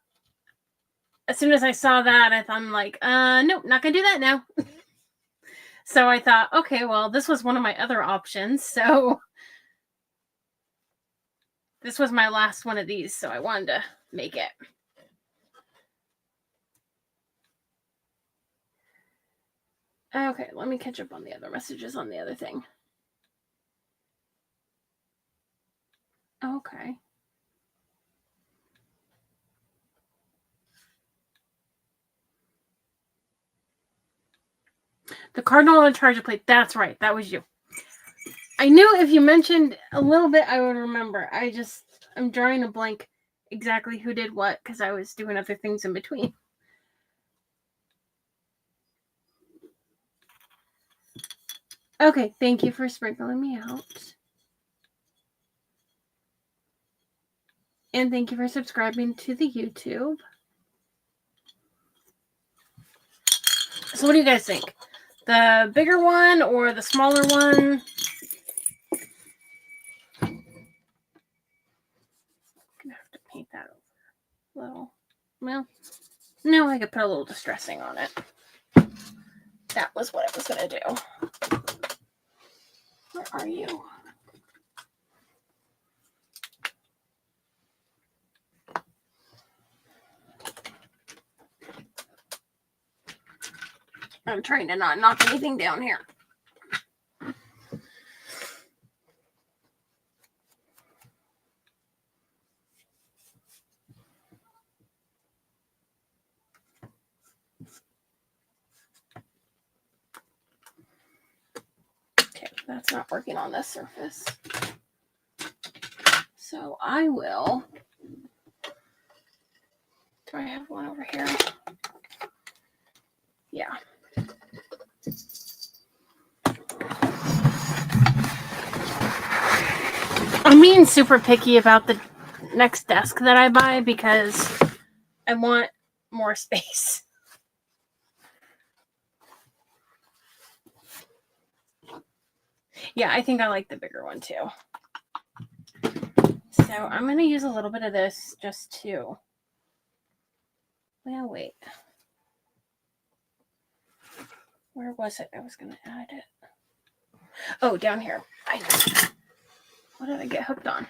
as soon as I saw that, I'm like, nope, not going to do that now. So I thought, okay, well, this was one of my other options. So this was my last one of these. So I wanted to make it. Okay, let me catch up on the other messages on the other thing. Okay. The Cardinal on the charger plate. That's right. That was you. I knew if you mentioned a little bit, I would remember. I'm drawing a blank exactly who did what because I was doing other things in between. Okay, thank you for sprinkling me out. And thank you for subscribing to the YouTube. So what do you guys think? The bigger one or the smaller one? I'm gonna have to paint that over a little. Well, no, I could put a little distressing on it. That was what I was gonna do. Where are you? I'm trying to not knock anything down here. Okay, that's not working on this surface. So I will. Do I have one over here? Yeah. I'm being super picky about the next desk that I buy because I want more space. Yeah, I think I like the bigger one too. So I'm going to use a little bit of this just to... Well, wait. Where was it? I was going to add it. Oh, down here. I know. What did I get hooked on?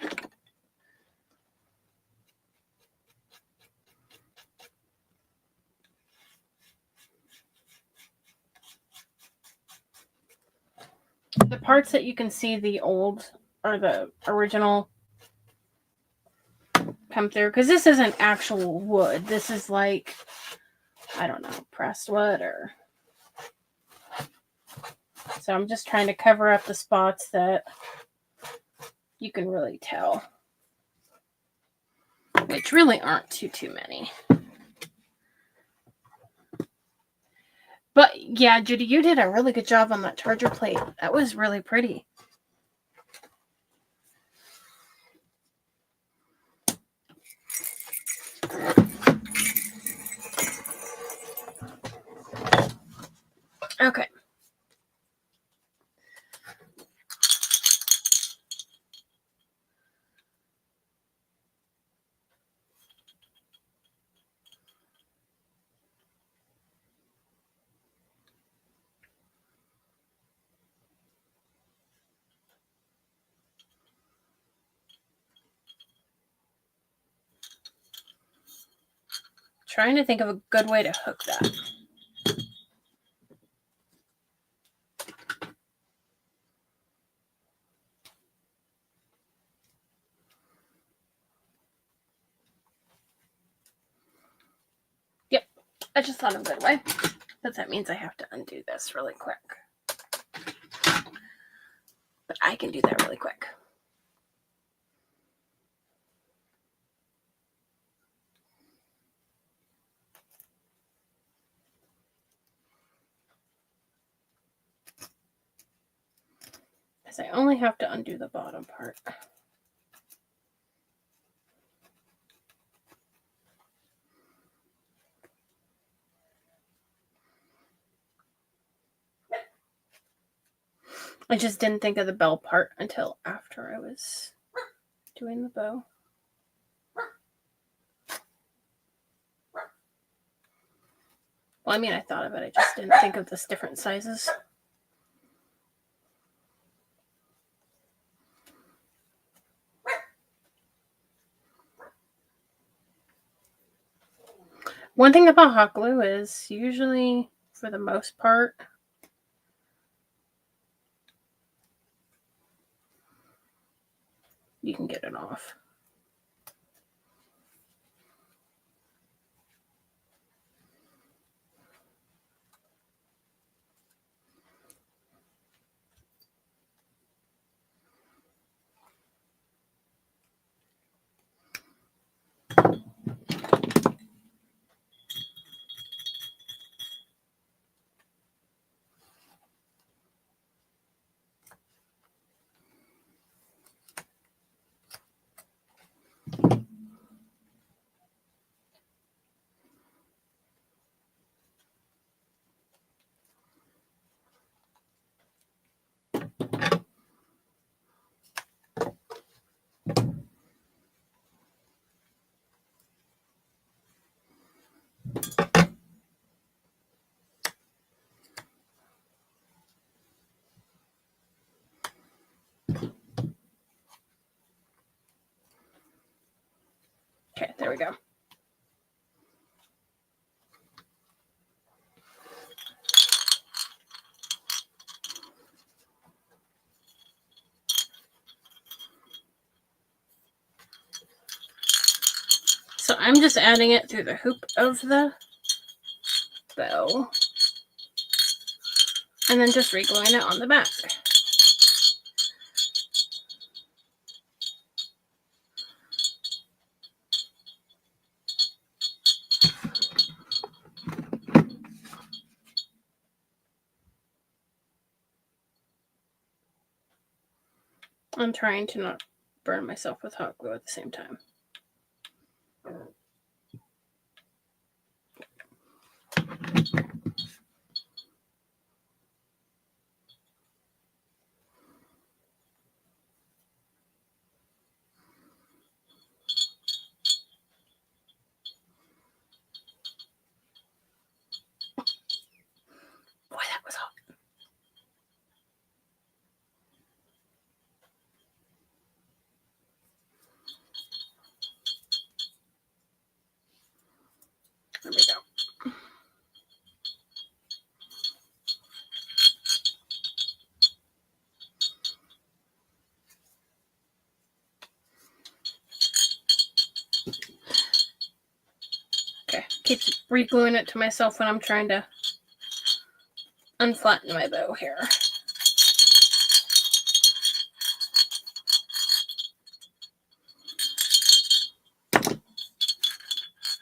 The parts that you can see the old or the original come through, because this isn't actual wood. This is like, I don't know, pressed wood or... So I'm just trying to cover up the spots that you can really tell, which really aren't too many. But yeah, Judy, you did a really good job on that charger plate. That was really pretty. Okay. Trying to think of a good way to hook that. Yep, I just thought of a good way. But that means I have to undo this really quick. But I can do that really quick. because I only have to undo the bottom part. I just didn't think of the bell part until after I was doing the bow. Well, I mean, I thought of it. I just didn't think of this different sizes. One thing about hot glue is usually, for the most part, you can get it off. Okay, there we go. So I'm just adding it through the hoop of the bow and then just re-gluing it on the back. I'm trying to not burn myself with hot glue at the same time. Boy, that was hot. There we go. Okay, keep re-gluing it to myself when I'm trying to unflatten my bow here.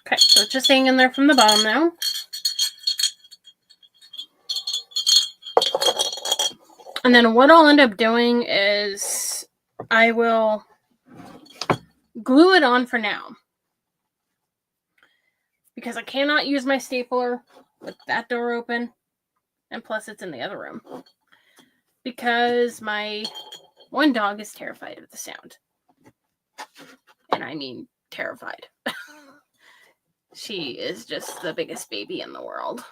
Okay, so it's just hanging in there from the bottom now. And then what I'll end up doing is I will glue it on for now, because I cannot use my stapler with that door open, and plus it's in the other room, because my one dog is terrified of the sound. And I mean terrified. She is just the biggest baby in the world.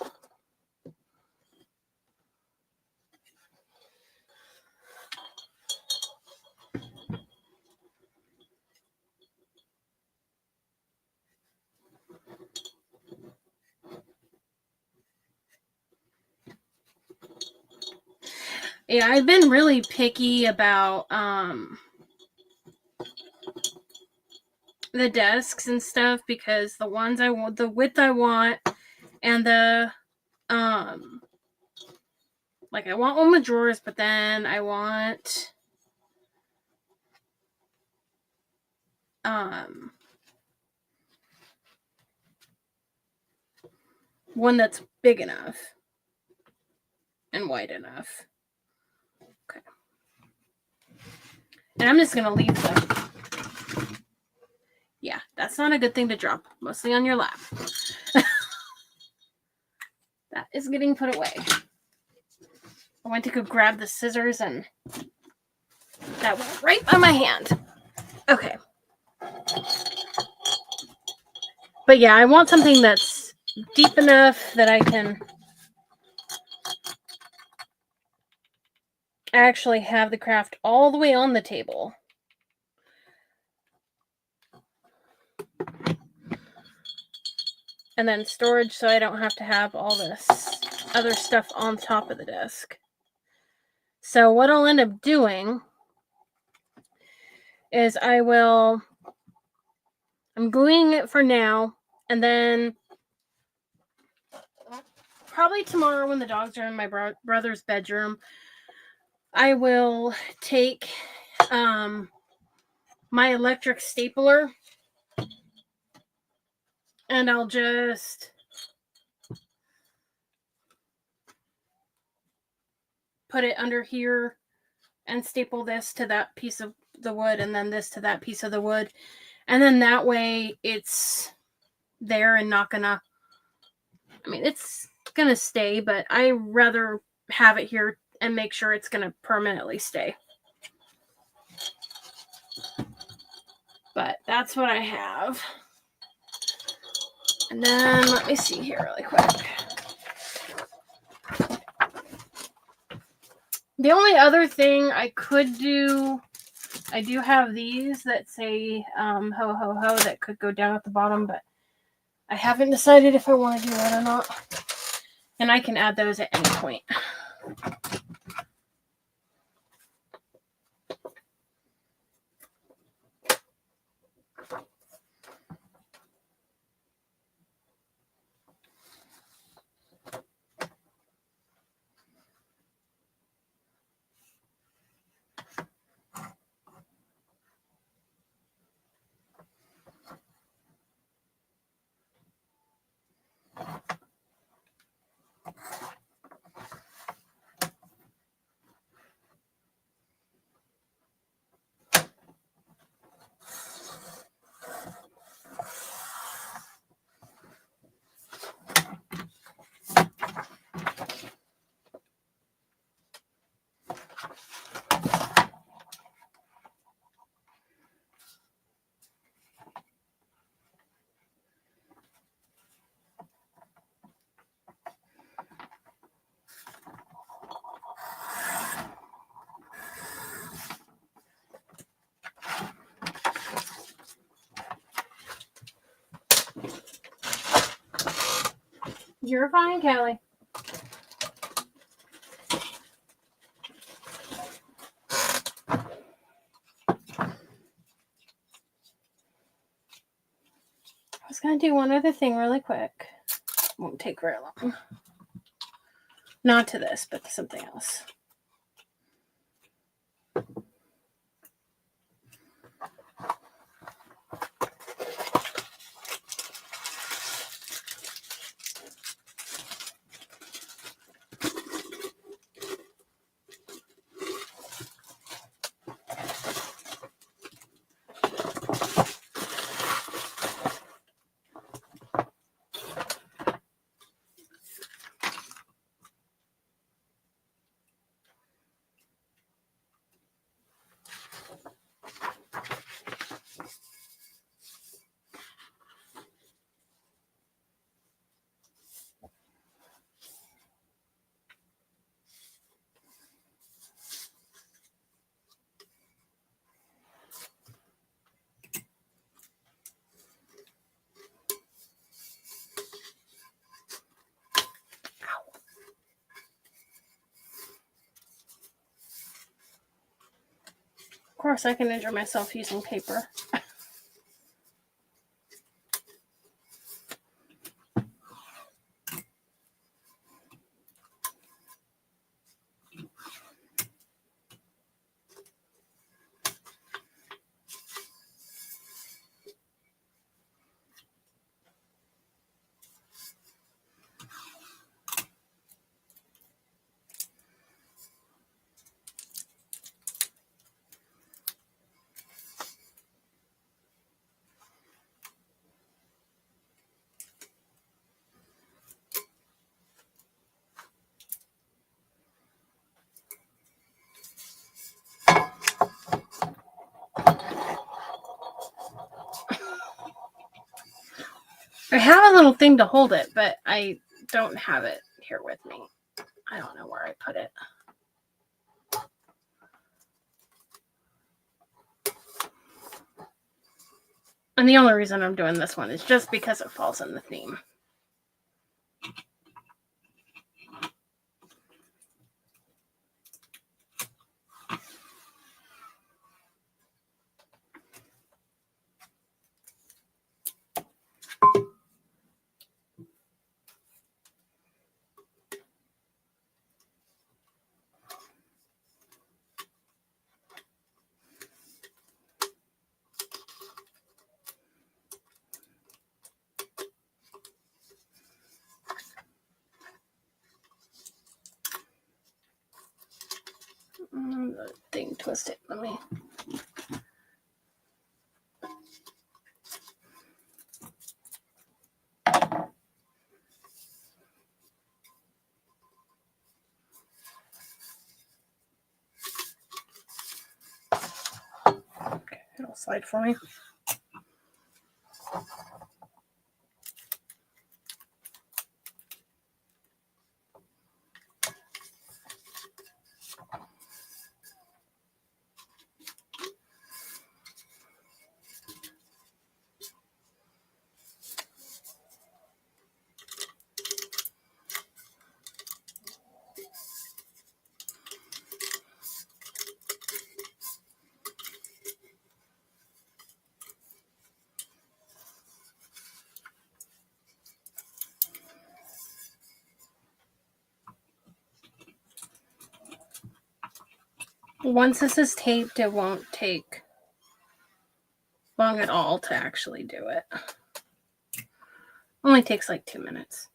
Yeah, I've been really picky about the desks and stuff, because the ones I want, the width I want, and the like, I want one with drawers, but then I want one that's big enough and wide enough. Okay. And I'm just going to leave them. Yeah, that's not a good thing to drop, mostly on your lap. That is getting put away. I went to go grab the scissors and that went right by my hand. Okay. But yeah, I want something that's deep enough that I can actually have the craft all the way on the table. And then storage so I don't have to have all this other stuff on top of the desk. So what I'll end up doing is I'm gluing it for now, and then probably tomorrow when the dogs are in my brother's bedroom, I will take my electric stapler and I'll just put it under here and staple this to that piece of the wood and then this to that piece of the wood. And then that way it's there and not gonna, I mean, it's gonna stay, but I rather have it here and make sure it's gonna permanently stay. But that's what I have. And then let me see here really quick. The only other thing I could do, I do have these that say ho ho ho that could go down at the bottom, but I haven't decided if I want to do that or not. And I can add those at any point. You're fine, Kelly. I was going to do one other thing really quick. Won't take very long. Not to this, but to something else. Of course, I can injure myself using paper. have a little thing to hold it, but I don't have it here with me. I don't know where I put it. And the only reason I'm doing this one is just because it falls in the theme. The thing twisted. Let me. Okay, it'll slide for me. Once this is taped, it won't take long at all to actually do it. Only takes like 2 minutes.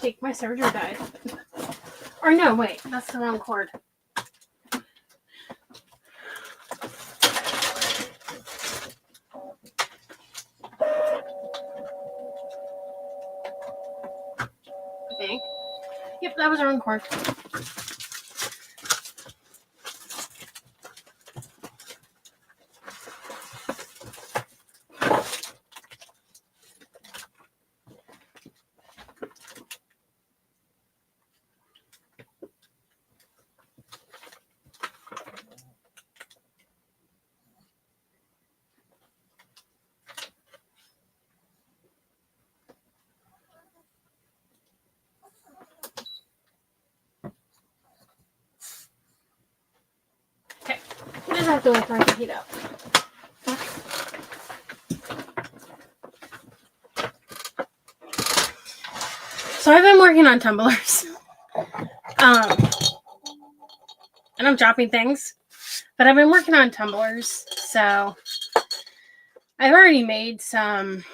Take my serger died. Or no, wait, that's the wrong cord. I think. Yep, that was the wrong cord. have to wait for it to heat up. So I've been working on tumblers. And I'm dropping things. But I've been working on tumblers. So I've already made some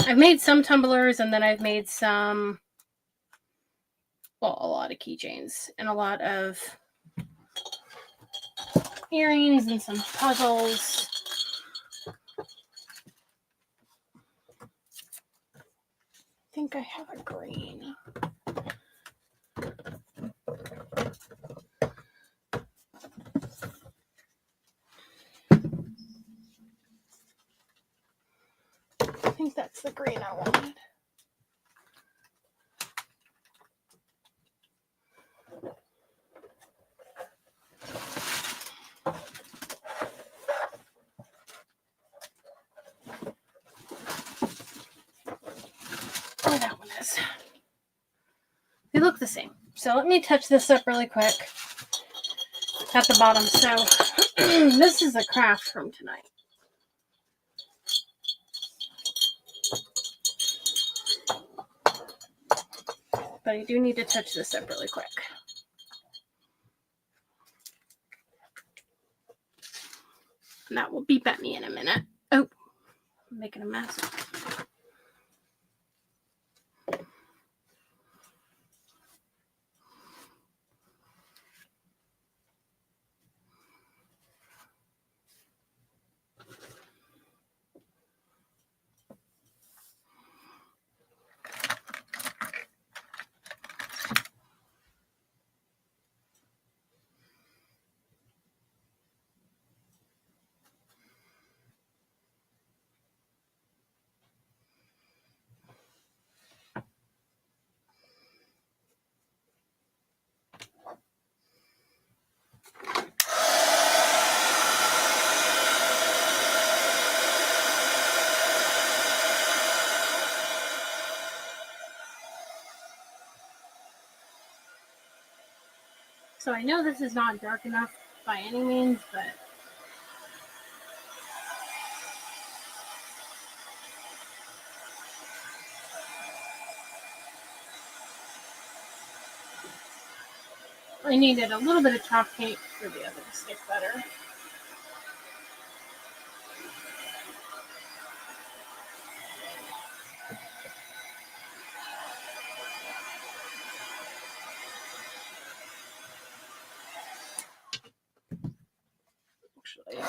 I've made some tumblers, and then I've made some, well, a lot of keychains and a lot of earrings and some puzzles. I think I have a green. I think that's the green I wanted. Oh, that one is. They look the same. So let me touch this up really quick at the bottom. So this is a craft from tonight. But I do need to touch this up really quick. And that will beep at me in a minute. Oh, I'm making a mess. So I know this is not dark enough by any means, but I needed a little bit of chalk paint for the other to stick better. Actually.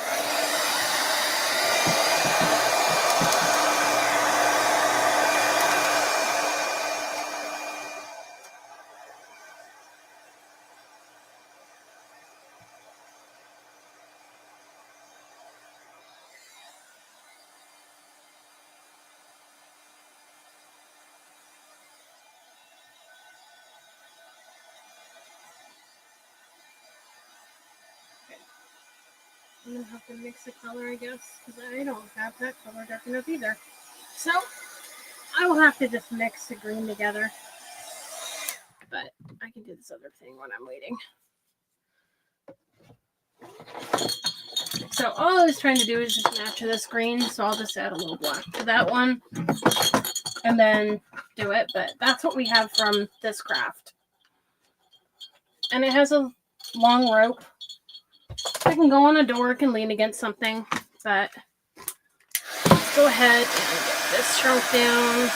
I'm going to have to mix the color, I guess, because I don't have that color dark enough either. So, I will have to just mix the green together. But I can do this other thing when I'm waiting. So, all I was trying to do is just match this green, so I'll just add a little black to that one. And then do it, but that's what we have from this craft. And it has a long rope. I can go on a door, can lean against something, but let's go ahead and get this shrunk down.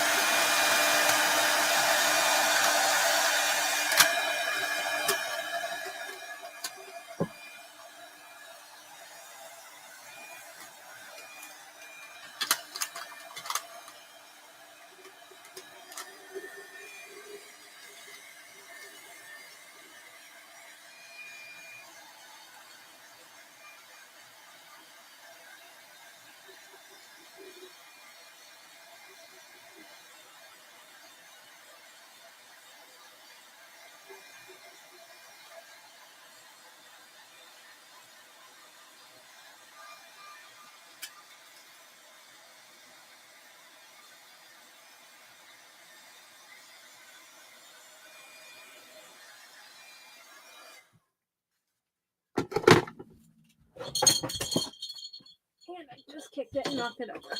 Just kicked it and knocked it over.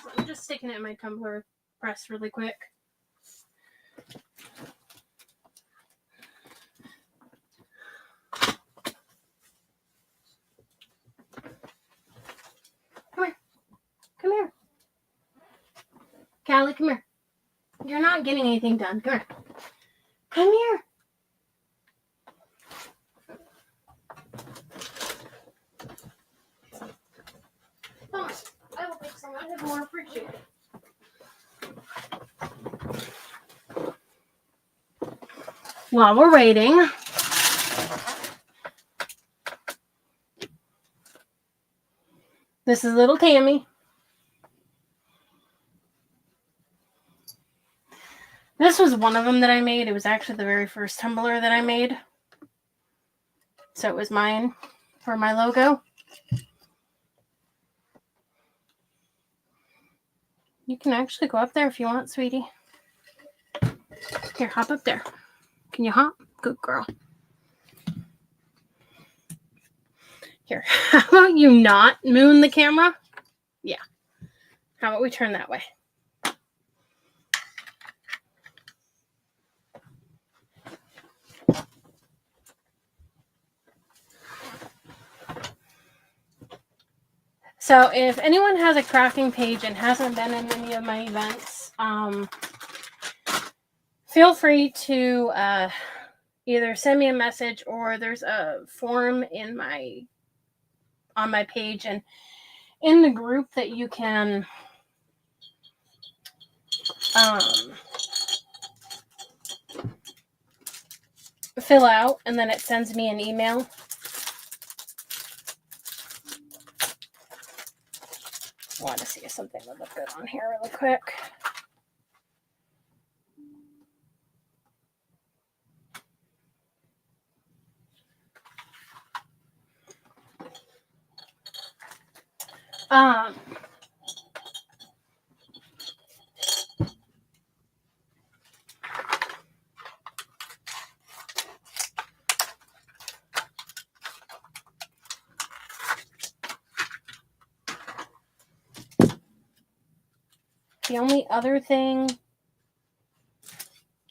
So I'm just sticking it in my tumbler press really quick. Come here. Callie, come here. You're not getting anything done. Come here. Come here. Come on. I will make some. I have more appreciated. While we're waiting, this is little Tammy. This was one of them that I made. It was actually the very first tumbler that I made. So it was mine for my logo. You can actually go up there if you want, sweetie. Here, hop up there. Can you hop? Good girl. Here, how about you not moon the camera? Yeah. How about we turn that way? So if anyone has a crafting page and hasn't been in any of my events, feel free to either send me a message, or there's a form on my page and in the group that you can fill out, and then it sends me an email. I want to see if something would look good on here really quick. The only other thing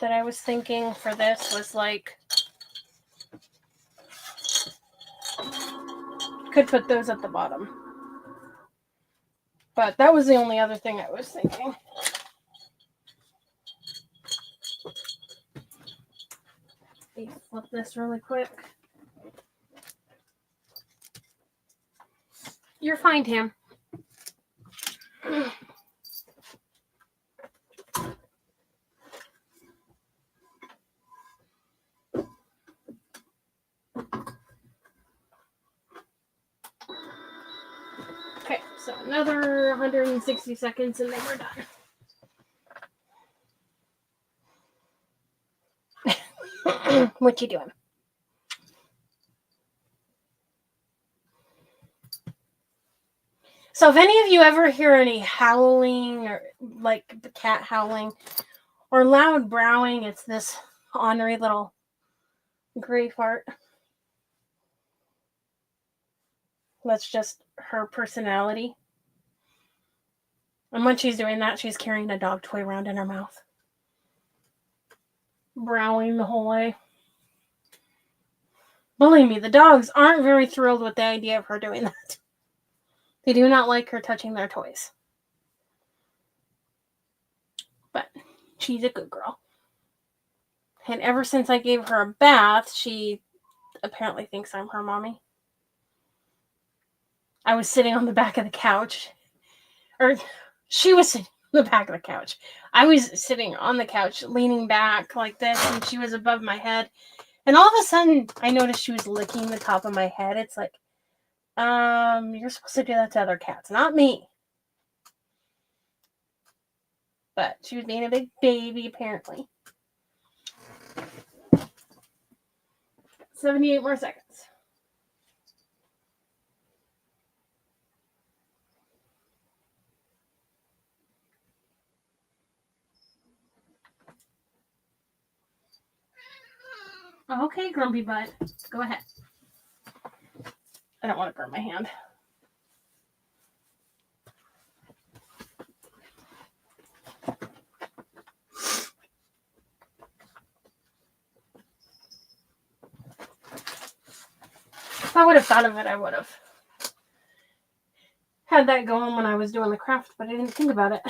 that I was thinking for this was like, could put those at the bottom. But that was the only other thing I was thinking. Let me flip this really quick. You're fine, Tam. Okay, so another 160 seconds and then we're done. What you doing? So if any of you ever hear any howling, or like the cat howling, or loud browing, it's this ornery little gray fart. That's just her personality. And when she's doing that, she's carrying a dog toy around in her mouth, browing the whole way. Believe me, the dogs aren't very thrilled with the idea of her doing that. They do not like her touching their toys. But she's a good girl. And ever since I gave her a bath, she apparently thinks I'm her mommy. I was sitting on the back of the couch. Or she was sitting on the back of the couch. I was sitting on the couch, leaning back like this, and she was above my head. And all of a sudden, I noticed she was licking the top of my head. It's like, you're supposed to do that to other cats, not me. But she was being a big baby, apparently. 78 more seconds. Okay, grumpy butt. Go ahead. I don't want to burn my hand. If I would have thought of it, I would have had that going when I was doing the craft, but I didn't think about it.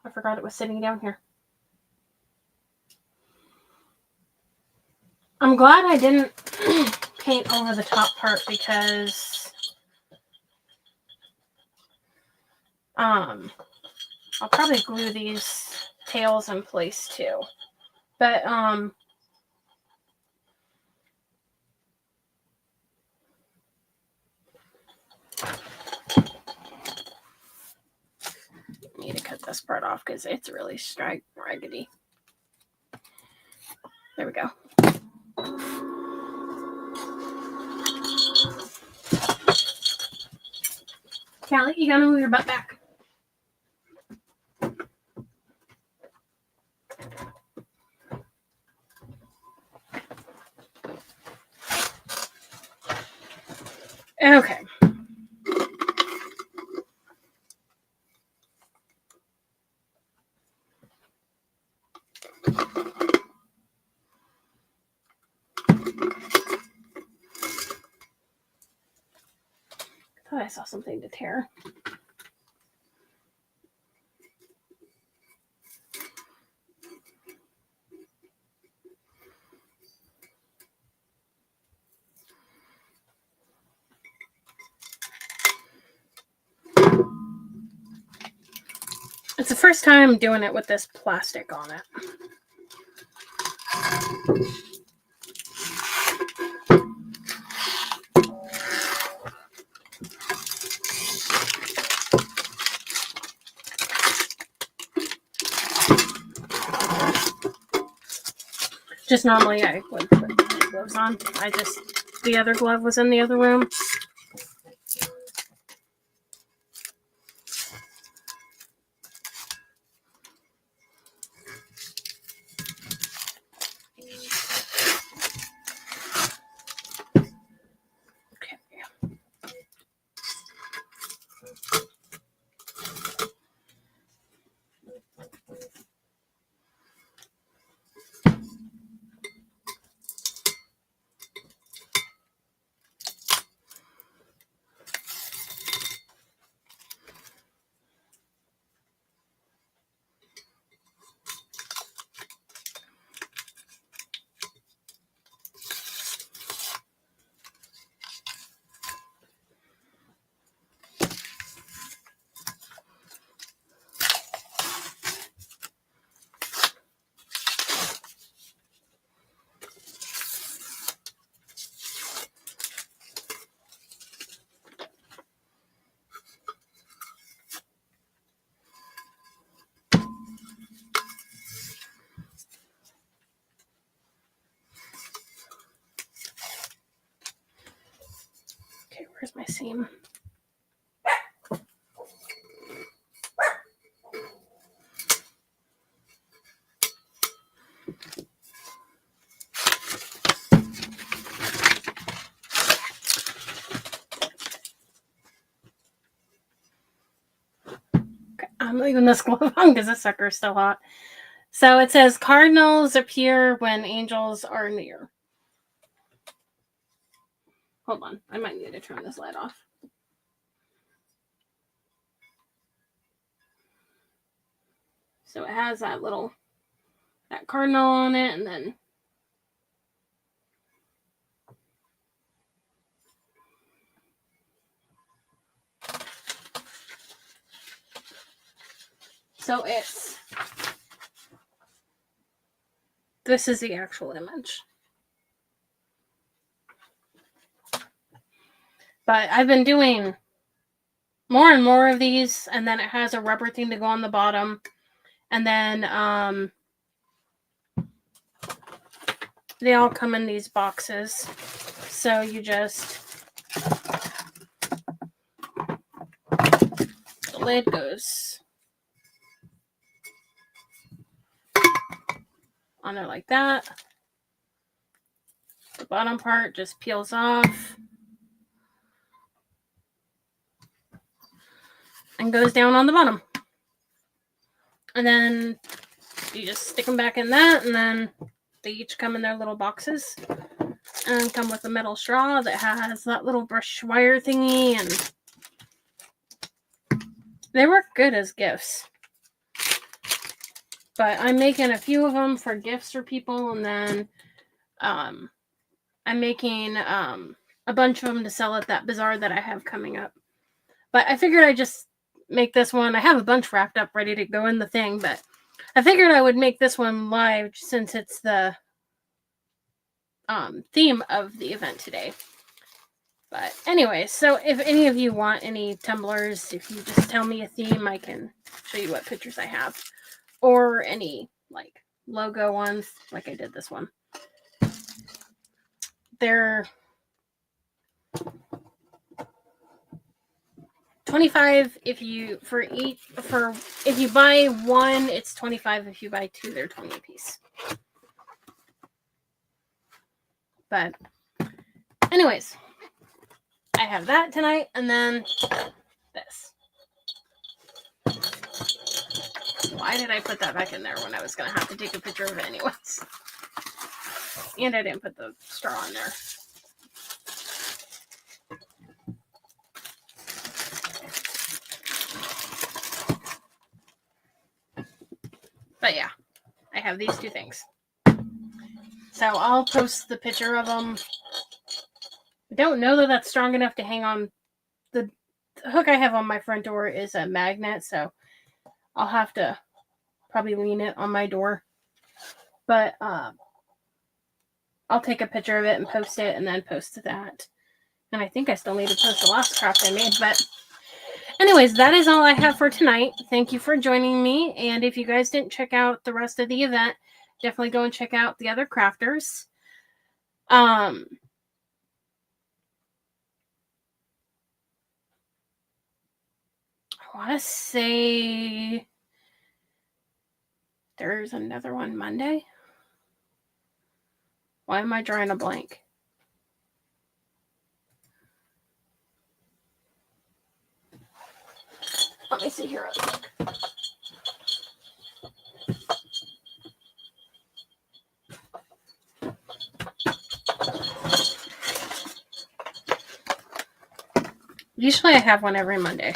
I forgot it was sitting down here. I'm glad I didn't paint over the top part because I'll probably glue these tails in place too. But I need to cut this part off because it's really raggedy. There we go. Callie, you gotta move your butt back. Okay. I thought I saw something to tear. It's the first time I'm doing it with this plastic on it. Just normally I would put my gloves on. The other glove was in the other room. Okay, where's my seam? I'm leaving this glove on because this sucker is still hot. So it says cardinals appear when angels are near. Hold on. I might need to turn this light off. So it has that cardinal on it, and then so this is the actual image. But I've been doing more and more of these, and then it has a rubber thing to go on the bottom. And then they all come in these boxes. So you just, the lid goes on there like that. The bottom part just peels off and goes down on the bottom. And then you just stick them back in that, and then they each come in their little boxes and come with a metal straw that has that little brush wire thingy, and they work good as gifts. But I'm making a few of them for gifts for people, and then I'm making a bunch of them to sell at that bazaar that I have coming up. But I figured I'd just make this one. I have a bunch wrapped up ready to go in the thing, but I figured I would make this one live since it's the theme of the event today. But anyways, so if any of you want any tumblers, if you just tell me a theme, I can show you what pictures I have. Or any like logo ones, like I did this one. They're $25 if you buy one, it's $25. If you buy two, they're $20 a piece. But anyways, I have that tonight, and then this. Why did I put that back in there when I was going to have to take a picture of it anyways? And I didn't put the straw in there. But yeah, I have these two things. So I'll post the picture of them. I don't know that that's strong enough to hang on. The hook I have on my front door is a magnet, so I'll have to probably lean it on my door. But I'll take a picture of it and post it, and then post that. And I think I still need to post the last craft I made. But anyways, that is all I have for tonight. Thank you for joining me. And if you guys didn't check out the rest of the event, definitely go and check out the other crafters. I want to say there's another one Monday. Why am I drawing a blank? Let me see here real quick. Usually I have one every Monday.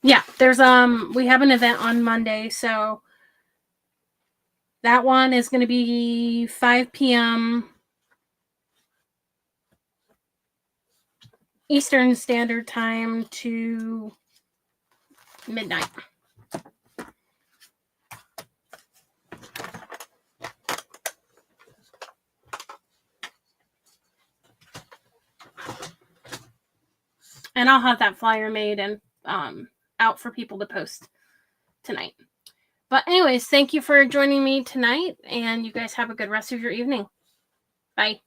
Yeah, there's we have an event on Monday, so that one is going to be 5 p.m. Eastern Standard Time to midnight. And I'll have that flyer made and out for people to post tonight. But anyways, thank you for joining me tonight, and you guys have a good rest of your evening. Bye.